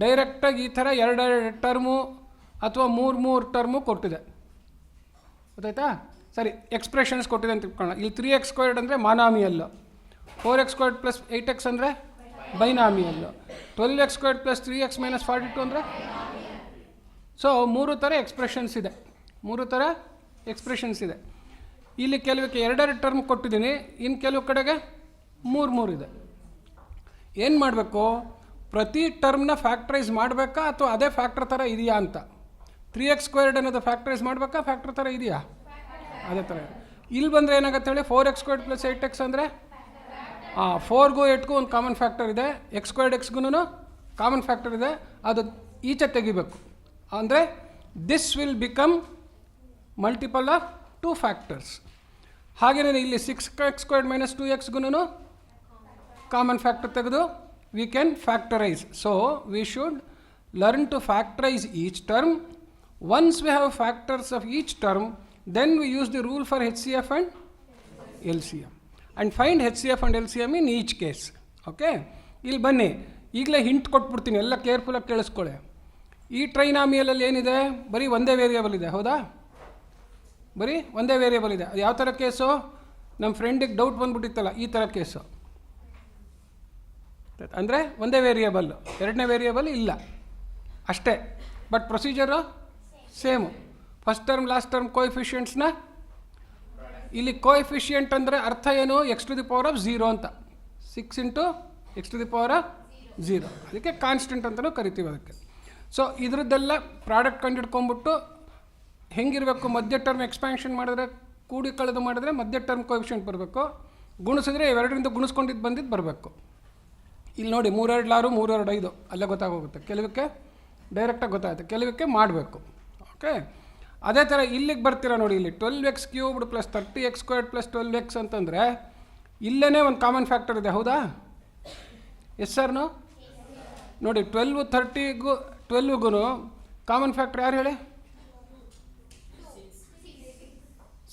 ಡೈರೆಕ್ಟಾಗಿ ಈ ಥರ 2 ಟರ್ಮು ಅಥವಾ 3 ಟರ್ಮು ಕೊಟ್ಟಿದೆ, ಗೊತ್ತಾಯ್ತಾ? ಸರಿ, ಎಕ್ಸ್ಪ್ರೆಷನ್ಸ್ ಕೊಟ್ಟಿದೆ ಅಂತ ತಿಳ್ಕೊಳ್ಳೋಣ. ಇಲ್ಲಿ 3x² ಅಂದರೆ ಮಾನಾಮಿಯಲ್ಲು, 4x² + 8x ಅಂದರೆ ಬೈನಾಮಿಯಲ್ಲು, 12x² + 3x - 42 ಅಂದರೆ. ಸೊ 3 ಥರ ಎಕ್ಸ್ಪ್ರೆಷನ್ಸ್ ಇದೆ, 3 ಥರ ಎಕ್ಸ್ಪ್ರೆಷನ್ಸ್ ಇದೆ. ಇಲ್ಲಿ ಕೆಲವಕ್ಕೆ 2 ಟರ್ಮ್ ಕೊಟ್ಟಿದ್ದೀನಿ, ಇನ್ನು ಕೆಲವು ಕಡೆಗೆ 3 ಇದೆ. ಏನು ಮಾಡಬೇಕು? ಪ್ರತಿ ಟರ್ಮ್ನ ಫ್ಯಾಕ್ಟ್ರೈಸ್ ಮಾಡಬೇಕಾ ಅಥವಾ ಅದೇ ಫ್ಯಾಕ್ಟ್ರ್ ಥರ ಇದೆಯಾ ಅಂತ. 3x² ಅನ್ನೋದು ಫ್ಯಾಕ್ಟ್ರೈಸ್ ಮಾಡಬೇಕಾ, ಫ್ಯಾಕ್ಟ್ರ್ ಥರ ಇದೆಯಾ? ಅದೇ ಥರ. ಇಲ್ಲಿ ಬಂದರೆ ಏನಾಗುತ್ತೆ ಹೇಳಿ, 4x² + 8x ಅಂದರೆ 4ಗೂ 8ಗೂ ಒಂದು ಕಾಮನ್ ಫ್ಯಾಕ್ಟರ್ ಇದೆ, x² xಗೂ ಕಾಮನ್ ಫ್ಯಾಕ್ಟರ್ ಇದೆ, ಅದು ಈಚೆ ತೆಗಿಬೇಕು. ಅಂದರೆ this will become multiple of 2 factors. ಹಾಗೆಯೇ ಇಲ್ಲಿ 6x² - 2xಗೂ ಕಾಮನ್ ಫ್ಯಾಕ್ಟರ್ ತೆಗೆದು we can factorize. So we should learn to factorize each term. Once we have factors of each term, then we use the rule for HCF and LCM and find HCF and LCM in each case. Okay? ಇಲ್ಲಿ ಬನ್ನಿ, ಈಗಲೇ hint ಕೊಟ್ಬಿಡ್ತೀನಿ, ಎಲ್ಲ ಕೇರ್ಫುಲ್ಲಾಗಿ ಕೇಳಿಸ್ಕೊಳ್ಳಿ. ಈ ಟ್ರೈನಾಮಿಯಲಲ್ಲಿ ಏನಿದೆ? ಬರೀ ಒಂದೇ ವೇರಿಯಬಲ್ ಇದೆ, ಹೌದಾ? ಬರೀ ಒಂದೇ ವೇರಿಯಬಲ್ ಇದೆ. ಅದು ಯಾವ ಥರ ಕೇಸು? ನಮ್ಮ ಫ್ರೆಂಡಿಗೆ ಡೌಟ್ ಬಂದ್ಬಿಟ್ಟಿತ್ತಲ್ಲ, ಈ ಥರ ಕೇಸು. ಅಂದರೆ ಒಂದೇ ವೇರಿಯಬಲ್ಲು, ಎರಡನೇ ವೇರಿಯಬಲ್ ಇಲ್ಲ ಅಷ್ಟೇ, but procedure same. First term last term ಕೋಎಫಿಷಿಯೆಂಟ್ಸ್ನ ಇಲ್ಲಿ ಕೋಎಫಿಷಿಯೆಂಟ್ ಅಂದರೆ ಅರ್ಥ ಏನು? x⁴ ಅಂತ, 6 × x⁴, ಅದಕ್ಕೆ ಕಾನ್ಸ್ಟೆಂಟ್ ಅಂತಲೂ ಕರಿತೀವಿ ಅದಕ್ಕೆ. ಸೊ ಇದ್ರದ್ದೆಲ್ಲ ಪ್ರಾಡಕ್ಟ್ ಕಂಡಿಡ್ಕೊಂಬಿಟ್ಟು ಹೆಂಗಿರಬೇಕು? ಮಧ್ಯ ಟರ್ಮ್ ಎಕ್ಸ್ಪ್ಯಾನ್ಷನ್ ಮಾಡಿದ್ರೆ, ಕೂಡಿ ಕಳೆದು ಮಾಡಿದ್ರೆ ಮಧ್ಯ ಟರ್ಮ್ ಕೋಎಫಿಷಿಯೆಂಟ್ ಬರಬೇಕು, ಗುಣಿಸಿದ್ರೆ ಇವೆರಡರಿಂದ ಗುಣಿಸ್ಕೊಂಡಿದ್ದು ಬಂದಿದ್ದು ಬರಬೇಕು. ಇಲ್ಲಿ ನೋಡಿ 3 2 6 3 2 5 ಅಲ್ಲೇ ಗೊತ್ತಾಗೋಗುತ್ತೆ. ಕೆಲವಕ್ಕೆ ಡೈರೆಕ್ಟಾಗಿ ಗೊತ್ತಾಗುತ್ತೆ, ಕೆಲವಕ್ಕೆ ಮಾಡಬೇಕು. ಓಕೆ, ಅದೇ ಥರ ಇಲ್ಲಿಗೆ ಬರ್ತೀರಾ ನೋಡಿ, ಇಲ್ಲಿ 12x³ + 30x² + 12x ಅಂತಂದರೆ ಇಲ್ಲೇ ಒಂದು ಕಾಮನ್ ಫ್ಯಾಕ್ಟರ್ ಇದೆ, ಹೌದಾ? ಎಸ್ ಸರ್ನು? ನೋಡಿ 12 30ಗೂ 12ಗೂ ಕಾಮನ್ ಫ್ಯಾಕ್ಟರ್ ಯಾರು ಹೇಳಿ?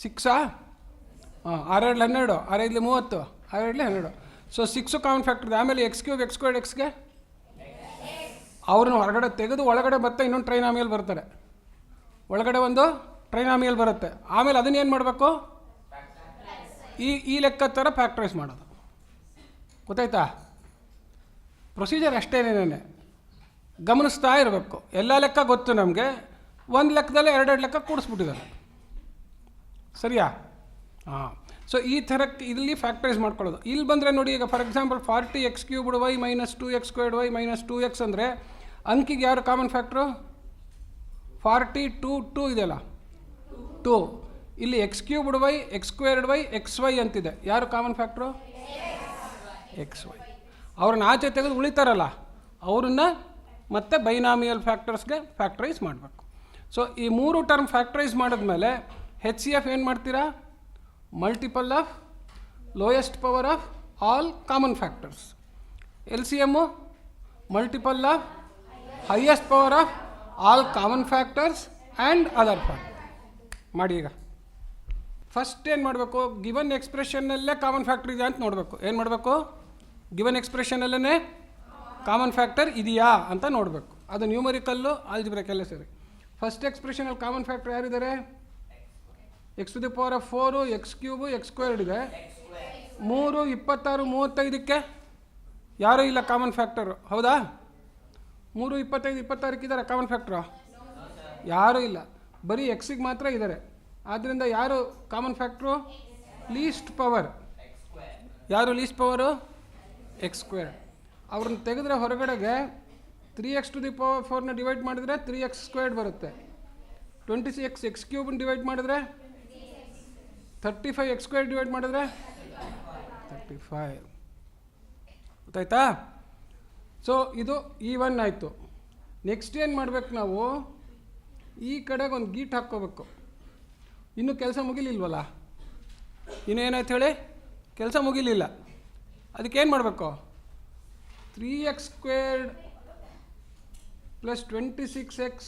6 ಹಾಂ, 6 2 12, 6 5 30, 6 2 12. ಸೊ 6 ಕಾಮನ್ ಫ್ಯಾಕ್ಟರ್ ಇದೆ. ಆಮೇಲೆ x³ x² xಗೆ ಅವ್ರನ್ನ ಹೊರಗಡೆ ತೆಗೆದು ಒಳಗಡೆ ಮತ್ತೆ ಇನ್ನೊಂದು ಟ್ರೈನಾಮಿಯಲ್ ಬರ್ತಾರೆ, ಒಳಗಡೆ ಒಂದು ಟ್ರೈನಾಮಿಯಲ್ ಬರುತ್ತೆ. ಆಮೇಲೆ ಅದನ್ನೇನು ಮಾಡಬೇಕು? ಈ ಲೆಕ್ಕ ಥರ ಫ್ಯಾಕ್ಟ್ರೈಸ್ ಮಾಡೋದು. ಗೊತ್ತಾಯ್ತಾ? ಪ್ರೊಸೀಜರ್ ಅಷ್ಟೇನೇನೆ, ಗಮನಿಸ್ತಾ ಇರಬೇಕು. ಎಲ್ಲ ಲೆಕ್ಕ ಗೊತ್ತು ನಮಗೆ, ಒಂದು ಲೆಕ್ಕದಲ್ಲೇ 2 ಲೆಕ್ಕ ಕೂಡಿಸ್ಬಿಟ್ಟಿದ್ದಾರೆ. ಸರಿಯಾ? ಹಾಂ. ಸೊ ಈ ಥರಕ್ಕೆ ಇಲ್ಲಿ ಫ್ಯಾಕ್ಟರೈಸ್ ಮಾಡ್ಕೊಳ್ಳೋದು. ಇಲ್ಲಿ ಬಂದರೆ ನೋಡಿ, ಈಗ for example 40x³ y - 2x² y - 2x ಅಂದರೆ ಅಂಕಿಗೆ ಯಾರು ಕಾಮನ್ ಫ್ಯಾಕ್ಟ್ರು? 40 2 ಇದೆಯಲ್ಲ, 2. ಇಲ್ಲಿ x³ y x² y xy ಅಂತಿದೆ, ಯಾರು ಕಾಮನ್ ಫ್ಯಾಕ್ಟ್ರು? xy. ಅವ್ರನ್ನ ಆಚೆ ತೆಗೆದು ಉಳಿತಾರಲ್ಲ, ಅವ್ರನ್ನ ಮತ್ತೆ ಬೈನಾಮಿಯಲ್ ಫ್ಯಾಕ್ಟರ್ಸ್ಗೆ ಫ್ಯಾಕ್ಟ್ರೈಸ್ ಮಾಡಬೇಕು. ಸೊ ಈ 3 ಟರ್ಮ್ ಫ್ಯಾಕ್ಟ್ರೈಸ್ ಮಾಡಿದ್ಮೇಲೆ HCF ಏನು ಮಾಡ್ತೀರಾ? Multiple of lowest power of all common factors. LCM multiple of highest power of all common factors and other factor. ಮಾಡಿ. ಈಗ ಫಸ್ಟ್ ಏನು ಮಾಡಬೇಕು? ಗಿವನ್ ಎಕ್ಸ್ಪ್ರೆಷನ್ನಲ್ಲೇ ಕಾಮನ್ ಫ್ಯಾಕ್ಟರ್ ಇದೆಯಾ ಅಂತ ನೋಡಬೇಕು. ಏನು ಮಾಡಬೇಕು? ಗಿವನ್ ಎಕ್ಸ್ಪ್ರೆಷನಲ್ಲೇ ಕಾಮನ್ ಫ್ಯಾಕ್ಟರ್ ಇದೆಯಾ ಅಂತ ನೋಡಬೇಕು. ಅದು ನ್ಯೂಮರಿಕಲ್ಲು ಆಲ್ಜಿಬ್ರಿಕ್ ಸೇರಿ. ಫಸ್ಟ್ ಎಕ್ಸ್ಪ್ರೆಷನಲ್ಲಿ ಕಾಮನ್ ಫ್ಯಾಕ್ಟರ್ ಯಾರಿದ್ದಾರೆ? x⁴ 4 x³ x² ಇದೆ. 3 26 35ಕ್ಕೆ ಯಾರೂ ಇಲ್ಲ ಕಾಮನ್ ಫ್ಯಾಕ್ಟರು, ಹೌದಾ? 3 25 26ಕ್ಕೆ ಇದ್ದಾರೆ ಕಾಮನ್ ಫ್ಯಾಕ್ಟ್ರು? ಯಾರೂ ಇಲ್ಲ, ಬರೀ ಎಕ್ಸಿಗೆ ಮಾತ್ರ ಇದ್ದಾರೆ. ಆದ್ದರಿಂದ ಯಾರು ಕಾಮನ್ ಫ್ಯಾಕ್ಟ್ರು? Least power. ಯಾರು ಲೀಸ್ಟ್ ಪವರು? x². ಅವ್ರನ್ನ ತೆಗೆದ್ರೆ ಹೊರಗಡೆಗೆ 3x⁴ ಡಿವೈಡ್ ಮಾಡಿದ್ರೆ 3x² ಬರುತ್ತೆ. 26 x³ ಡಿವೈಡ್ ಮಾಡಿದ್ರೆ 35 x² ಡಿವೈಡ್ ಮಾಡಿದ್ರೆ 35. ಗೊತ್ತಾಯ್ತಾ? ಸೊ ಇದು E1 ಆಯಿತು. ನೆಕ್ಸ್ಟ್ ಏನು ಮಾಡಬೇಕು ನಾವು? ಈ ಕಡೆಗೆ ಒಂದು ಗೀಟ್ ಹಾಕ್ಕೋಬೇಕು. ಇನ್ನೂ ಕೆಲಸ ಮುಗಿಲಿಲ್ವಲ್ಲ, ಇನ್ನೇನಾಯ್ತು ಹೇಳಿ? ಕೆಲಸ ಮುಗಿಲಿಲ್ಲ. ಅದಕ್ಕೇನು ಮಾಡಬೇಕು? 3x² + 26x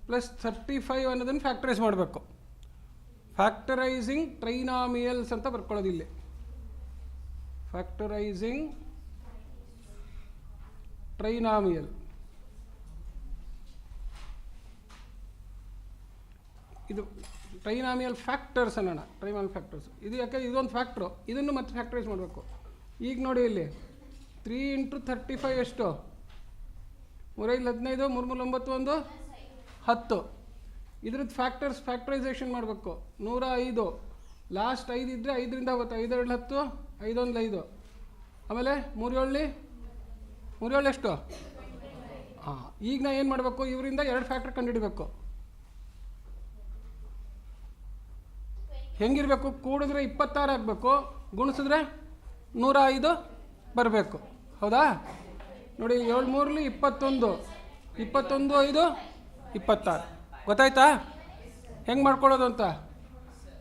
+ 35 ಅನ್ನೋದನ್ನು ಫ್ಯಾಕ್ಟರೈಸ್ ಮಾಡಬೇಕು. ಫ್ಯಾಕ್ಟರೈಸಿಂಗ್ ಟ್ರೈನಾಮಿಯಲ್ಸ್ ಅಂತ ಬರ್ಕೊಳ್ಳೋದು ಇಲ್ಲಿ. ಫ್ಯಾಕ್ಟರೈಸಿಂಗ್ ಟ್ರೈನಾಮಿಯಲ್. ಇದು ಟ್ರೈನಾಮಿಯಲ್ ಫ್ಯಾಕ್ಟರ್ಸ್ ಅನ್ನೋಣ, ಟ್ರೈನಾಮಿಯಲ್ ಫ್ಯಾಕ್ಟರ್ಸ್. ಇದು ಯಾಕೆ ಇದೊಂದು ಫ್ಯಾಕ್ಟ್ರು, ಇದನ್ನು ಮತ್ತೆ ಫ್ಯಾಕ್ಟರೈಸ್ ಮಾಡಬೇಕು. ಈಗ ನೋಡಿ ಇಲ್ಲಿ 3 × 35 ಎಷ್ಟು? 3 5 15, 3 3 9 1 10. ಇದ್ರದ್ದು ಫ್ಯಾಕ್ಟರೈಸೇಷನ್ ಮಾಡಬೇಕು. 105 ಲಾಸ್ಟ್ 5 ಇದ್ದರೆ 5ರಿಂದ 10, 5 2 10, 5 1 5. ಆಮೇಲೆ 3 7 ಎಷ್ಟು? ಹಾಂ, ಈಗ ನಾ ಏನು ಮಾಡಬೇಕು? ಇವರಿಂದ 2 ಫ್ಯಾಕ್ಟರ್ ಕಂಡುಹಿಡಬೇಕು. ಹೆಂಗಿರಬೇಕು? ಕೂಡಿದ್ರೆ 26 ಆಗಬೇಕು, ಗುಣಿಸಿದ್ರೆ 105 ಬರಬೇಕು. ಹೌದಾ? ನೋಡಿ 7 3 21, 21 5 26. ಗೊತ್ತಾಯ್ತಾ ಹೆಂಗೆ ಮಾಡ್ಕೊಳ್ಳೋದು ಅಂತ?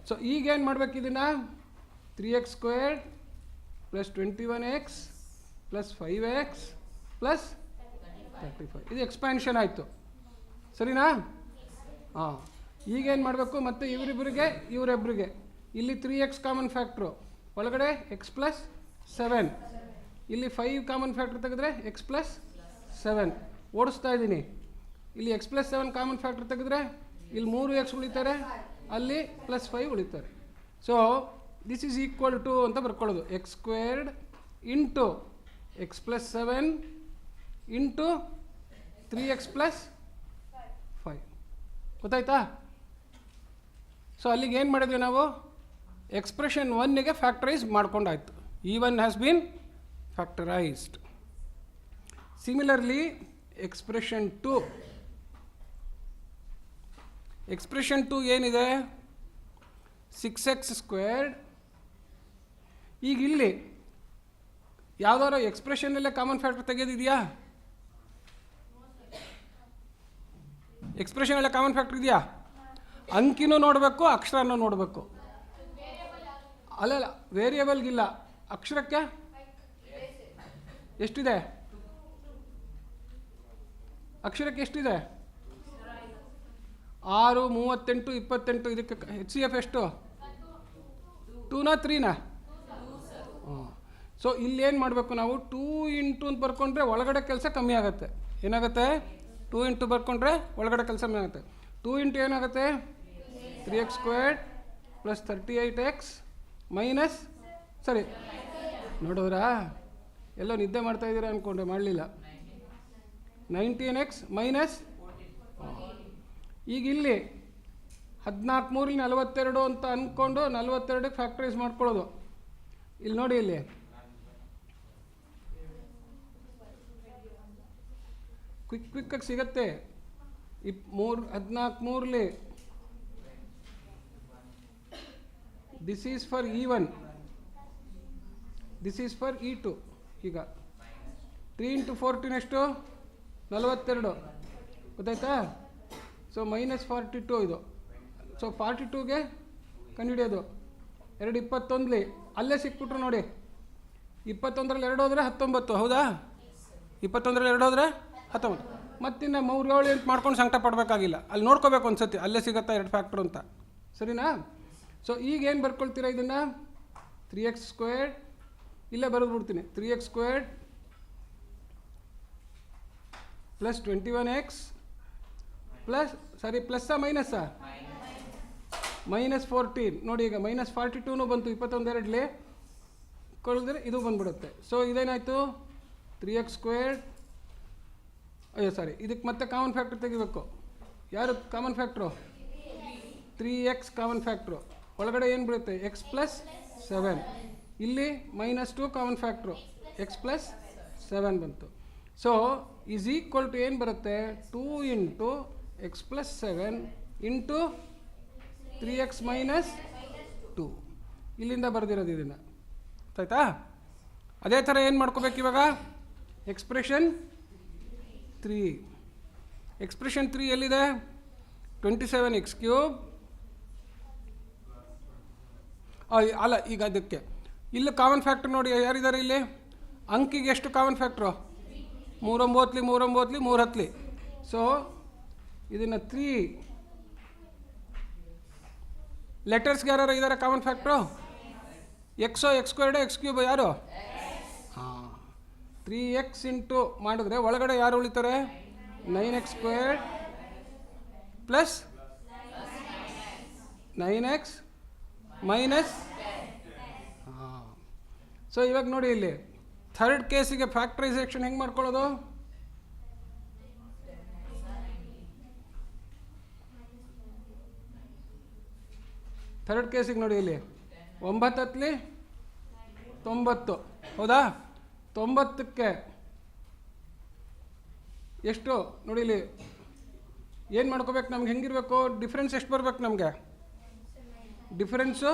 ಸೊ ಈಗೇನು ಮಾಡಬೇಕು? ಇದನ್ನು 3x² + 21x + 5x + 35. ಇದು ಎಕ್ಸ್ಪ್ಯಾನ್ಷನ್ ಆಯಿತು. ಸರಿನಾ? ಹಾಂ, ಈಗೇನು ಮಾಡಬೇಕು? ಮತ್ತು ಇವರಿಬ್ಬರಿಗೆ ಇಲ್ಲಿ 3x ಕಾಮನ್ ಫ್ಯಾಕ್ಟ್ರು, ಒಳಗಡೆ x + 7. ಇಲ್ಲಿ 5 ಕಾಮನ್ ಫ್ಯಾಕ್ಟ್ರ್ ತೆಗೆದ್ರೆ x + 7 ಓಡಿಸ್ತಾ ಇದ್ದೀನಿ. ಇಲ್ಲಿ x + 7 ಕಾಮನ್ ಫ್ಯಾಕ್ಟ್ರ್ ತೆಗೆದ್ರೆ ಇಲ್ಲಿ 3x ಉಳಿತಾರೆ, ಅಲ್ಲಿ +5 ಉಳಿತಾರೆ. So this is equal to ಅಂತ ಬರ್ಕೊಳ್ಳೋದು x² × x + 7 × 3x + 5. ಗೊತ್ತಾಯ್ತಾ? ಸೊ ಅಲ್ಲಿಗೆ ಏನು ಮಾಡಿದ್ವಿ ನಾವು? ಎಕ್ಸ್ಪ್ರೆಷನ್ 1ಗೆ ಫ್ಯಾಕ್ಟರೈಸ್ ಮಾಡ್ಕೊಂಡಾಯ್ತು. E1 has been factorised. Similarly expression 2 ಏನಿದೆ? 6x². ಈಗ ಇಲ್ಲಿ ಯಾವುದಾದ್ರು ಎಕ್ಸ್ಪ್ರೆಷನ್ನಲ್ಲೇ ಕಾಮನ್ ಫ್ಯಾಕ್ಟರ್ ತೆಗೆಯೋದಿದೆಯಾ? ಎಕ್ಸ್ಪ್ರೆಷನಲ್ಲೇ ಕಾಮನ್ ಫ್ಯಾಕ್ಟರ್ ಇದೆಯಾ? ಅಂಕಿನೂ ನೋಡಬೇಕು, ಅಕ್ಷರನೂ ನೋಡಬೇಕು. ಅಲ್ಲಲ್ಲ, ವೇರಿಯೇಬಲ್ಗಿಲ್ಲ, ಅಕ್ಷರಕ್ಕೆ ಎಷ್ಟಿದೆ? ಅಕ್ಷರಕ್ಕೆ ಎಷ್ಟಿದೆ? 6 38 28. ಇದಕ್ಕೆ HCF ಎಷ್ಟು? 2ನಾ 3ನಾ? ಸೊ ಇಲ್ಲೇನು ಮಾಡಬೇಕು ನಾವು? 2 × ಅಂತ ಬರ್ಕೊಂಡ್ರೆ ಒಳಗಡೆ ಕೆಲಸ ಕಮ್ಮಿ ಆಗುತ್ತೆ. ಏನಾಗುತ್ತೆ? 2 × ಬರ್ಕೊಂಡ್ರೆ ಒಳಗಡೆ ಕೆಲಸ ಕಮ್ಮಿ ಆಗುತ್ತೆ. 2 × ಏನಾಗುತ್ತೆ? 3x² + 38x ಮೈನಸ್, ಸರಿ ನೋಡೋದ್ರಾ? ಎಲ್ಲೋ ನಿದ್ದೆ ಮಾಡ್ತಾ ಇದ್ದೀರಾ ಅಂದ್ಕೊಂಡ್ರೆ, ಮಾಡಲಿಲ್ಲ. 19x minus. ಈಗ ಇಲ್ಲಿ 14 3 42 ಅಂತ ಅಂದ್ಕೊಂಡು 42ಕ್ಕೆ ಫ್ಯಾಕ್ಟರೈಸ್ ಮಾಡ್ಕೊಳ್ಳೋದು. ಇಲ್ಲಿ ನೋಡಿ, ಇಲ್ಲಿ ಕ್ವಿಕ್ಕಾಗಿ ಸಿಗತ್ತೆ. 14 3 this is for E1, this is for E2. ಈಗ 3 × 14 ಎಷ್ಟು? 42. ಗೊತ್ತಾಯ್ತಾ? ಸೊ -42 ಇದು. ಸೊ 42ಗೆ ಕಂಡುಹಿಡಿಯೋದು. 2 21 ಅಲ್ಲೇ ಸಿಕ್ಬಿಟ್ರು ನೋಡಿ. 21ರಲ್ಲಿ 2 ಹೋದರೆ 19. ಹೌದಾ? 21ರಲ್ಲಿ 2 ಹೋದರೆ 19. ಮತ್ತಿನ್ನು 3 7 ಅಂತ ಮಾಡ್ಕೊಂಡು ಸಂಕಟ ಪಡಬೇಕಾಗಿಲ್ಲ. ಅಲ್ಲಿ ನೋಡ್ಕೋಬೇಕು ಒಂದು ಸತಿ, ಅಲ್ಲೇ ಸಿಗುತ್ತಾ 2 ಫ್ಯಾಕ್ಟ್ರು ಅಂತ. ಸರಿನಾ? ಸೊ ಈಗೇನು ಬರ್ಕೊಳ್ತೀರಾ ಇದನ್ನು? 3x² ಇಲ್ಲೇ ಬರೆದ್ಬಿಡ್ತೀನಿ. 3x² + 21x ಪ್ಲಸ್ಸಾ ಮೈನಸ್ಸಾ? -14. ನೋಡಿ, ಈಗ -42 ಬಂತು. 21 2ಲಿ ಕೊಳಿದ್ರೆ ಇದು ಬಂದ್ಬಿಡುತ್ತೆ. ಸೊ ಇದೇನಾಯಿತು? 3x². ಅಯ್ಯೋ ಸಾರಿ, ಇದಕ್ಕೆ ಮತ್ತೆ ಕಾಮನ್ ಫ್ಯಾಕ್ಟ್ರ್ ತೆಗಿಬೇಕು. ಯಾರು common factor? 3x common factor. ಒಳಗಡೆ ಏನು ಬಿಡುತ್ತೆ? x + 7. ಇಲ್ಲಿ -2 ಕಾಮನ್ ಫ್ಯಾಕ್ಟ್ರು, x + 7 ಬಂತು. ಸೊ ಈಸ್ ಈಕ್ವಲ್ ಟು ಏನು ಬರುತ್ತೆ? 2 × x + 7 × 3x - 2. ಇಲ್ಲಿಂದ ಬರೆದಿರೋದು ಇದನ್ನು. ಆಯ್ತಾ? ಅದೇ ಥರ ಏನು ಮಾಡ್ಕೋಬೇಕು ಇವಾಗ? ಎಕ್ಸ್ಪ್ರೆಷನ್ 3 ಎಲ್ಲಿದೆ? 27x³ ಅಲ್ಲ. ಈಗ ಅದಕ್ಕೆ ಇಲ್ಲಿ ಕಾಮನ್ ಫ್ಯಾಕ್ಟ್ರ್ ನೋಡಿ, ಯಾರಿದ್ದಾರೆ ಇಲ್ಲಿ? ಅಂಕಿಗೆ ಎಷ್ಟು ಕಾಮನ್ ಫ್ಯಾಕ್ಟ್ರು? 3 9 3 9 3 10. ಸೊ ಇದನ್ನು 3 ಲೆಟರ್ಸ್ಗೆ ಯಾರು ಇದ್ದಾರೆ ಕಾಮನ್ ಫ್ಯಾಕ್ಟ್ರು? x² x³ ಯಾರು? ಹಾಂ, 3x ಇಂಟು ಮಾಡಿದ್ರೆ ಒಳಗಡೆ ಯಾರು ಉಳಿತಾರೆ? 9x² + 9x minus. ಹಾಂ, ಸೊ ಇವಾಗ ನೋಡಿ ಇಲ್ಲಿ ಥರ್ಡ್ ಕೇಸಿಗೆ ಫ್ಯಾಕ್ಟ್ರೈಸೇಷನ್ ಹೆಂಗೆ ಮಾಡ್ಕೊಳ್ಳೋದು? ಥರ್ಡ್ ಕೇಸಿಗೆ ನೋಡಿ ಇಲ್ಲಿ 9 90, ಹೌದಾ? 90ಕ್ಕೆ ಎಷ್ಟು ನೋಡಿ ಇಲ್ಲಿ ಏನು ಮಾಡ್ಕೋಬೇಕು? ನಮ್ಗೆ ಹೆಂಗಿರಬೇಕು? ಡಿಫ್ರೆನ್ಸ್ ಎಷ್ಟು ಬರಬೇಕು ನಮಗೆ? ಡಿಫ್ರೆನ್ಸು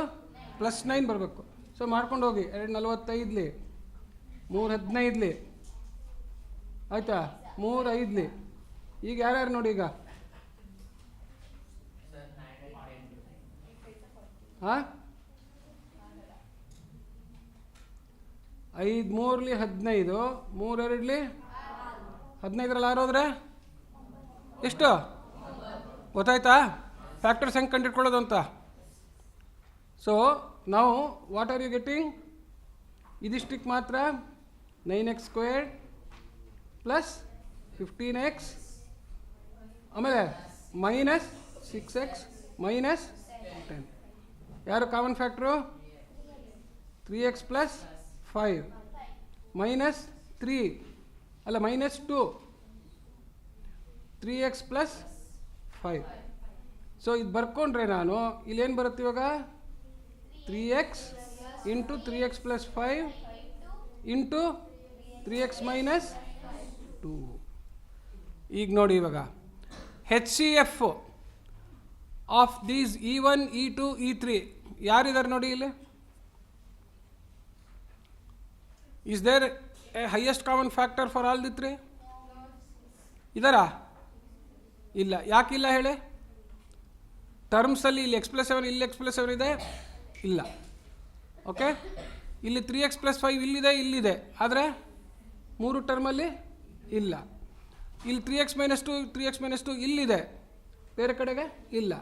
+9 ಬರಬೇಕು. ಸೊ ಮಾಡ್ಕೊಂಡು ಹೋಗಿ 2 45 3 15 ಆಯಿತಾ? 3 5 ಈಗ ಯಾರ್ಯಾರು ನೋಡಿ ಈಗ? ಹಾಂ, 5 3 15, 3 2 15ರಲ್ಲಿ 6 ಹೋದ್ರೆ ಎಷ್ಟು? ಗೊತ್ತಾಯ್ತಾ ಫ್ಯಾಕ್ಟರ್ಸ್ ಹೆಂಗೆ ಕಂಡಿಡ್ಕೊಳ್ಳೋದು ಅಂತ? ಸೊ ನಾವು ವಾಟ್ ಆರ್ ಯು ಗೆಟಿಂಗ್? ಇದಿಷ್ಟಕ್ಕೆ ಮಾತ್ರ 9x² ಪ್ಲಸ್ 15x, ಆಮೇಲೆ ಮೈನಸ್ 6x ಮೈನಸ್ 10. ಯಾರು common factor? 3x plus 5 minus 3 ಅಲ್ಲ ಮೈನಸ್ 2, 3x ಪ್ಲಸ್ 5. ಸೊ ಇದು ಬರ್ಕೊಂಡ್ರೆ ನಾನು ಇಲ್ಲೇನು ಬರುತ್ತೆ ಇವಾಗ? 3x into 3x plus 5 into 3x minus 2. ಈಗ ನೋಡಿ ಇವಾಗ HCF of these E1 E2 E3 ಯಾರಿದ್ದಾರೆ ನೋಡಿ ಇಲ್ಲಿ? Is there a highest common factor for all the 3? ಇದಾರಾ? ಇಲ್ಲ. ಯಾಕಿಲ್ಲ ಹೇಳಿ? ಟರ್ಮ್ಸಲ್ಲಿ ಇಲ್ಲಿ x+7 ಇಲ್ಲಿ x+7 ಇದೆ, ಇಲ್ಲ. ಓಕೆ, ಇಲ್ಲಿ 3x ಪ್ಲಸ್ 5 ಇಲ್ಲಿದೆ, ಇಲ್ಲಿದೆ, ಆದರೆ 3 ಟರ್ಮಲ್ಲಿ ಇಲ್ಲ. ಇಲ್ಲಿ 3x ಮೈನಸ್ 2 3x ಮೈನಸ್ 2 ಇಲ್ಲಿದೆ, ಬೇರೆ ಕಡೆಗೆ ಇಲ್ಲ.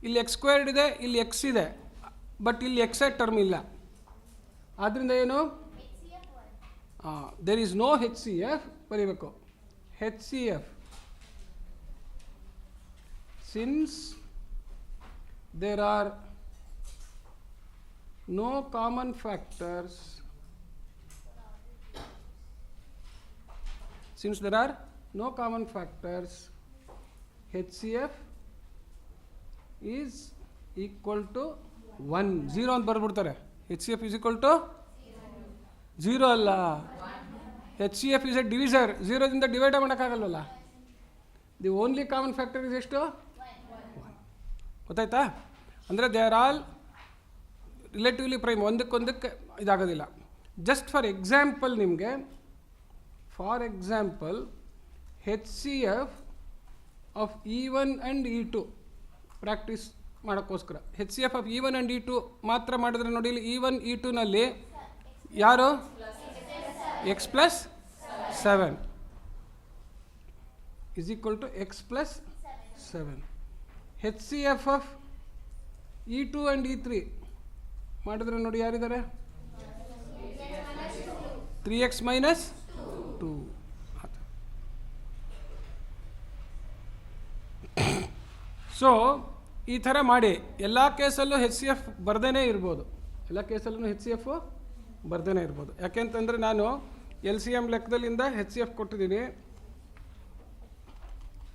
ಇಲ್ಲಿ x² ಇದೆ, ಇಲ್ಲಿ x ಇದೆ, ಬಟ್ ಇಲ್ಲಿ x ಟರ್ಮ್ ಇಲ್ಲ. ಆದ್ದರಿಂದ ಏನು? ದೇರ್ ಈಸ್ ನೋ HCF ಬರೀಬೇಕು. HCF since there are no common factors, since there are no common factors, HCF is equal to 1. 0 ಅಂತ ಬರ್ಬಿಡ್ತಾರೆ. HCF is equal to 0 ಅಲ್ಲ, HCF is a divisor. 0 ದಿಂದ divide ಮಾಡೋಕ್ಕಾಗಲ್ವಲ್ಲ. The only common factor is ಎಷ್ಟು? 1. ಗೊತ್ತಾಯ್ತಾ? ಅಂದರೆ they are all relatively prime, ಒಂದಕ್ಕೊಂದಕ್ಕೆ ಇದಾಗೋದಿಲ್ಲ. Just for example ನಿಮಗೆ, for example HCF of E1 and E2 practice ಮಾಡೋಕ್ಕೋಸ್ಕರ HCF of E1 and E2 ಮಾತ್ರ ಮಾಡಿದ್ರೆ ನೋಡಿ, ಇಲ್ಲಿ E1 E2ನಲ್ಲಿ ಯಾರು? x plus 7 is equal to x plus 7. HCF of E2 and E3 ಮಾಡಿದ್ರೆ ನೋಡಿ ಯಾರಿದ್ದಾರೆ? 3x minus 2. ಸೊ ಈ ಥರ ಮಾಡಿ ಎಲ್ಲ ಕೇಸಲ್ಲೂ HCF ಬರ್ದೇನೇ ಇರ್ಬೋದು, ಎಲ್ಲ ಕೇಸಲ್ಲೂ HCF ಬರ್ದೇನೇ ಇರ್ಬೋದು. ಯಾಕೆಂತಂದರೆ ನಾನು LCM ಲೆಕ್ಕದಲ್ಲಿಂದ HCF ಕೊಟ್ಟಿದ್ದೀನಿ.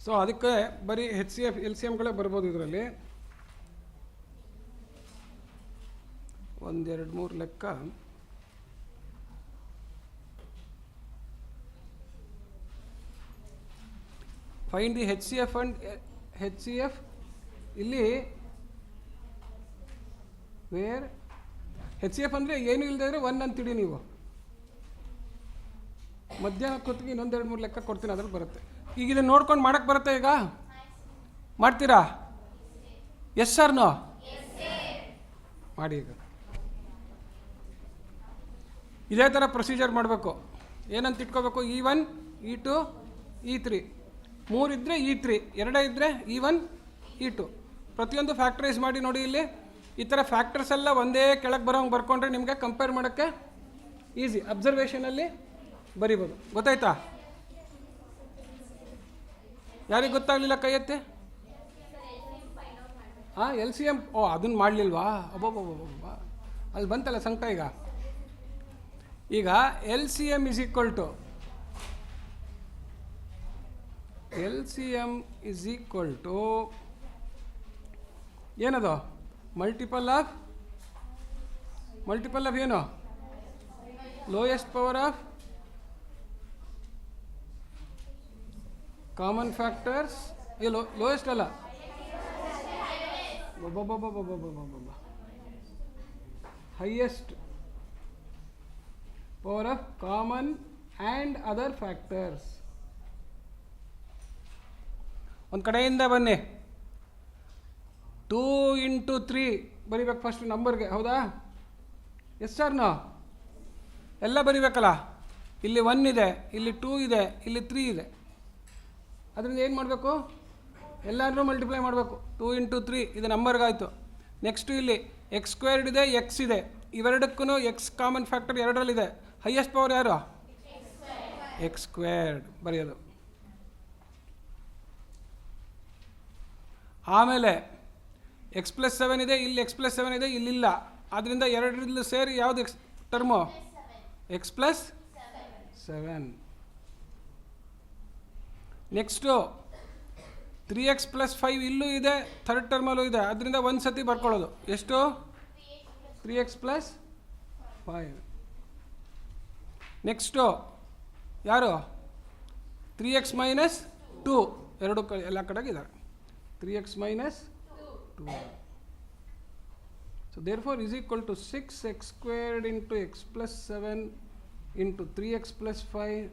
ಸೊ ಅದಕ್ಕೆ ಬರೀ HCF LCMಗಳೇ ಬರ್ಬೋದು ಇದರಲ್ಲಿ. 1 2 3 ಲೆಕ್ಕ. Find the HCF and HCF. ಇಲ್ಲಿ ವೇರ್ HCF ಅಂದರೆ ಏನು ಇಲ್ಲದೆ ಇದ್ರೆ 1 ಅಂತಿಡಿ ನೀವು. ಮಧ್ಯಾಹ್ನ ಹೊತ್ತಿಗೆ ಇನ್ನೊಂದು 2 3 ಲೆಕ್ಕ ಕೊಡ್ತೀನಿ, ಅದ್ರಲ್ಲಿ ಬರುತ್ತೆ. ಈಗ ಇದನ್ನು ನೋಡ್ಕೊಂಡು ಮಾಡೋಕ್ಕೆ ಬರುತ್ತೆ? ಈಗ ಮಾಡ್ತೀರಾ? ಎಸ್ ಸರ್ ನೋ ಮಾಡಿ. ಈಗ ಇದೇ ಥರ ಪ್ರೊಸೀಜರ್ ಮಾಡಬೇಕು. ಏನಂತ ಇಟ್ಕೋಬೇಕು? E1 E2 E3 3 ಇದ್ದರೆ E3, 2 ಇದ್ದರೆ E1 E2. ಪ್ರತಿಯೊಂದು ಫ್ಯಾಕ್ಟ್ರೈಸ್ ಮಾಡಿ ನೋಡಿ. ಇಲ್ಲಿ ಈ ಥರ ಫ್ಯಾಕ್ಟರ್ಸ್ ಎಲ್ಲ ಒಂದೇ ಕೆಳಗೆ ಬರೋಂಗೆ ಬರ್ಕೊಂಡ್ರೆ ನಿಮಗೆ ಕಂಪೇರ್ ಮಾಡೋಕ್ಕೆ ಈಸಿ. ಅಬ್ಸರ್ವೇಷನಲ್ಲಿ ಬರಿಬೋದು. ಗೊತ್ತಾಯ್ತಾ? ಯಾರಿಗೆ ಗೊತ್ತಾಗಲಿಲ್ಲ ಕೈ ಎತ್ತಿ. ಹಾಂ ಎಲ್ ಸಿ ಎಮ್, ಓ ಅದನ್ನು ಮಾಡಲಿಲ್ವಾ? ಅಬ್ಬಬ್ಬಬ್ಬಬ್ಬ, ಅಲ್ಲಿ ಬಂತಲ್ಲ ಸಂಕಟ. ಈಗ L C M is equal to ಏನದು? ಮಲ್ಟಿಪಲ್ ಆಫ್ ಏನು? Lowest power of common factors. Lowest ಅಲ್ಲ, highest power of common and other factors. ಒಂದು ಕಡೆಯಿಂದ ಬನ್ನಿ. 2 × 3 ಬರಿಬೇಕು ಫಸ್ಟ್ ನಂಬರ್ಗೆ, ಹೌದಾ? ಎಸ್ ಸರ್ನೋ ಎಲ್ಲ ಬರಿಬೇಕಲ್ಲ. ಇಲ್ಲಿ 1 ಇದೆ, ಇಲ್ಲಿ 2 ಇದೆ, ಇಲ್ಲಿ 3 ಇದೆ. ಅದರಿಂದ ಏನು ಮಾಡಬೇಕು? ಎಲ್ಲರೂ ಮಲ್ಟಿಪ್ಲೈ ಮಾಡಬೇಕು. 2 × 3 ಇದು ನಂಬರ್ಗಾಯಿತು. ನೆಕ್ಸ್ಟು ಇಲ್ಲಿ x² ಇದೆ, x ಇದೆ. ಇವೆರಡಕ್ಕೂ ಎಕ್ಸ್ ಕಾಮನ್ ಫ್ಯಾಕ್ಟರ್ ಎರಡರಲ್ಲಿದೆ. ಹೈಯೆಸ್ಟ್ ಪವರ್ ಯಾರು? x² ಬರೆಯೋದು. ಆಮೇಲೆ x+7 ಇದೆ, ಇಲ್ಲಿ x+7 ಇದೆ, ಇಲ್ಲಿಲ್ಲ. ಆದ್ದರಿಂದ ಎರಡರಲ್ಲೂ ಸೇರಿ ಯಾವುದು ಟರ್ಮು? x+7. ನೆಕ್ಸ್ಟು 3x+5 ಇಲ್ಲೂ ಇದೆ, ಥರ್ಡ್ ಟರ್ಮಲ್ಲೂ ಇದೆ. ಅದರಿಂದ ಒಂದು ಸತಿ ಬರ್ಕೊಳ್ಳೋದು. ಎಷ್ಟು? 3x+5. ನೆಕ್ಸ್ಟು ಯಾರು? 3x - 2 ಎರಡು ಎಲ್ಲ ಕಡೆಗಿದ್ದಾರೆ. 3x - 2. So therefore is equal to 6x² × x+7 × 3x+5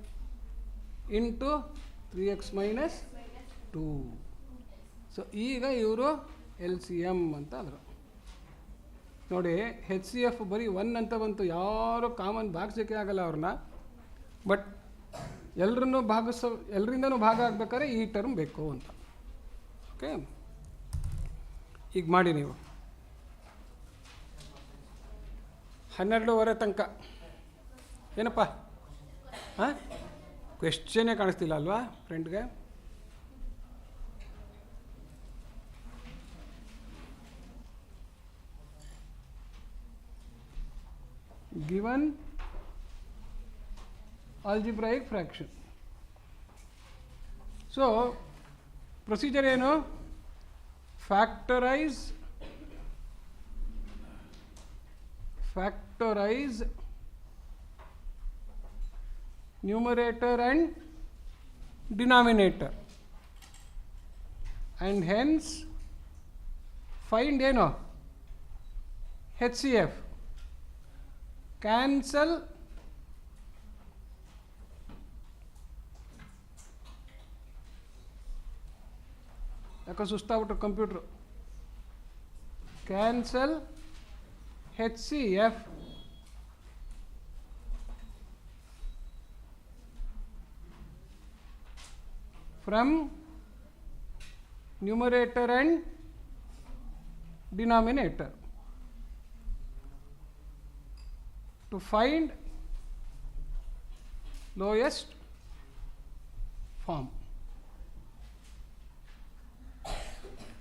× 3x - 2. So ಈಗ ಇವರು ಎಲ್ ಸಿ ಎಮ್ ಅಂತ ಆದರು. ನೋಡಿ, ಹೆಚ್ ಸಿ ಎಫ್ ಬರೀ 1 ಅಂತ ಬಂತು. ಯಾರು ಕಾಮನ್ ಭಾಗಿಸೋಕ್ಕೆ ಆಗಲ್ಲ ಅವ್ರನ್ನ. ಬಟ್ ಎಲ್ಲರಿಂದನೂ ಭಾಗ ಆಗ್ಬೇಕಾದ್ರೆ ಈ ಟರ್ಮ್ ಬೇಕು ಅಂತ. ಓಕೆ, ಈಗ ಮಾಡಿ ನೀವು 12:15 ತನಕ. ಏನಪ್ಪ? ಹಾಂ, ಕ್ವೆಶ್ಚನ್ನೇ ಕಾಣಿಸ್ತಿಲ್ಲ ಅಲ್ವಾ ಫ್ರೆಂಡ್ಗೆ? Given algebraic fraction. So procedure ಏನು? Factorise numerator and denominator, and hence find ಏನು? H C F. ಕ್ಯಾನ್ಸಲ್ ಯಾಕೆ ಸುಸ್ತಾಗ್ಬಿಟ್ರು computer. Cancel H C F from numerator and denominator to find lowest form.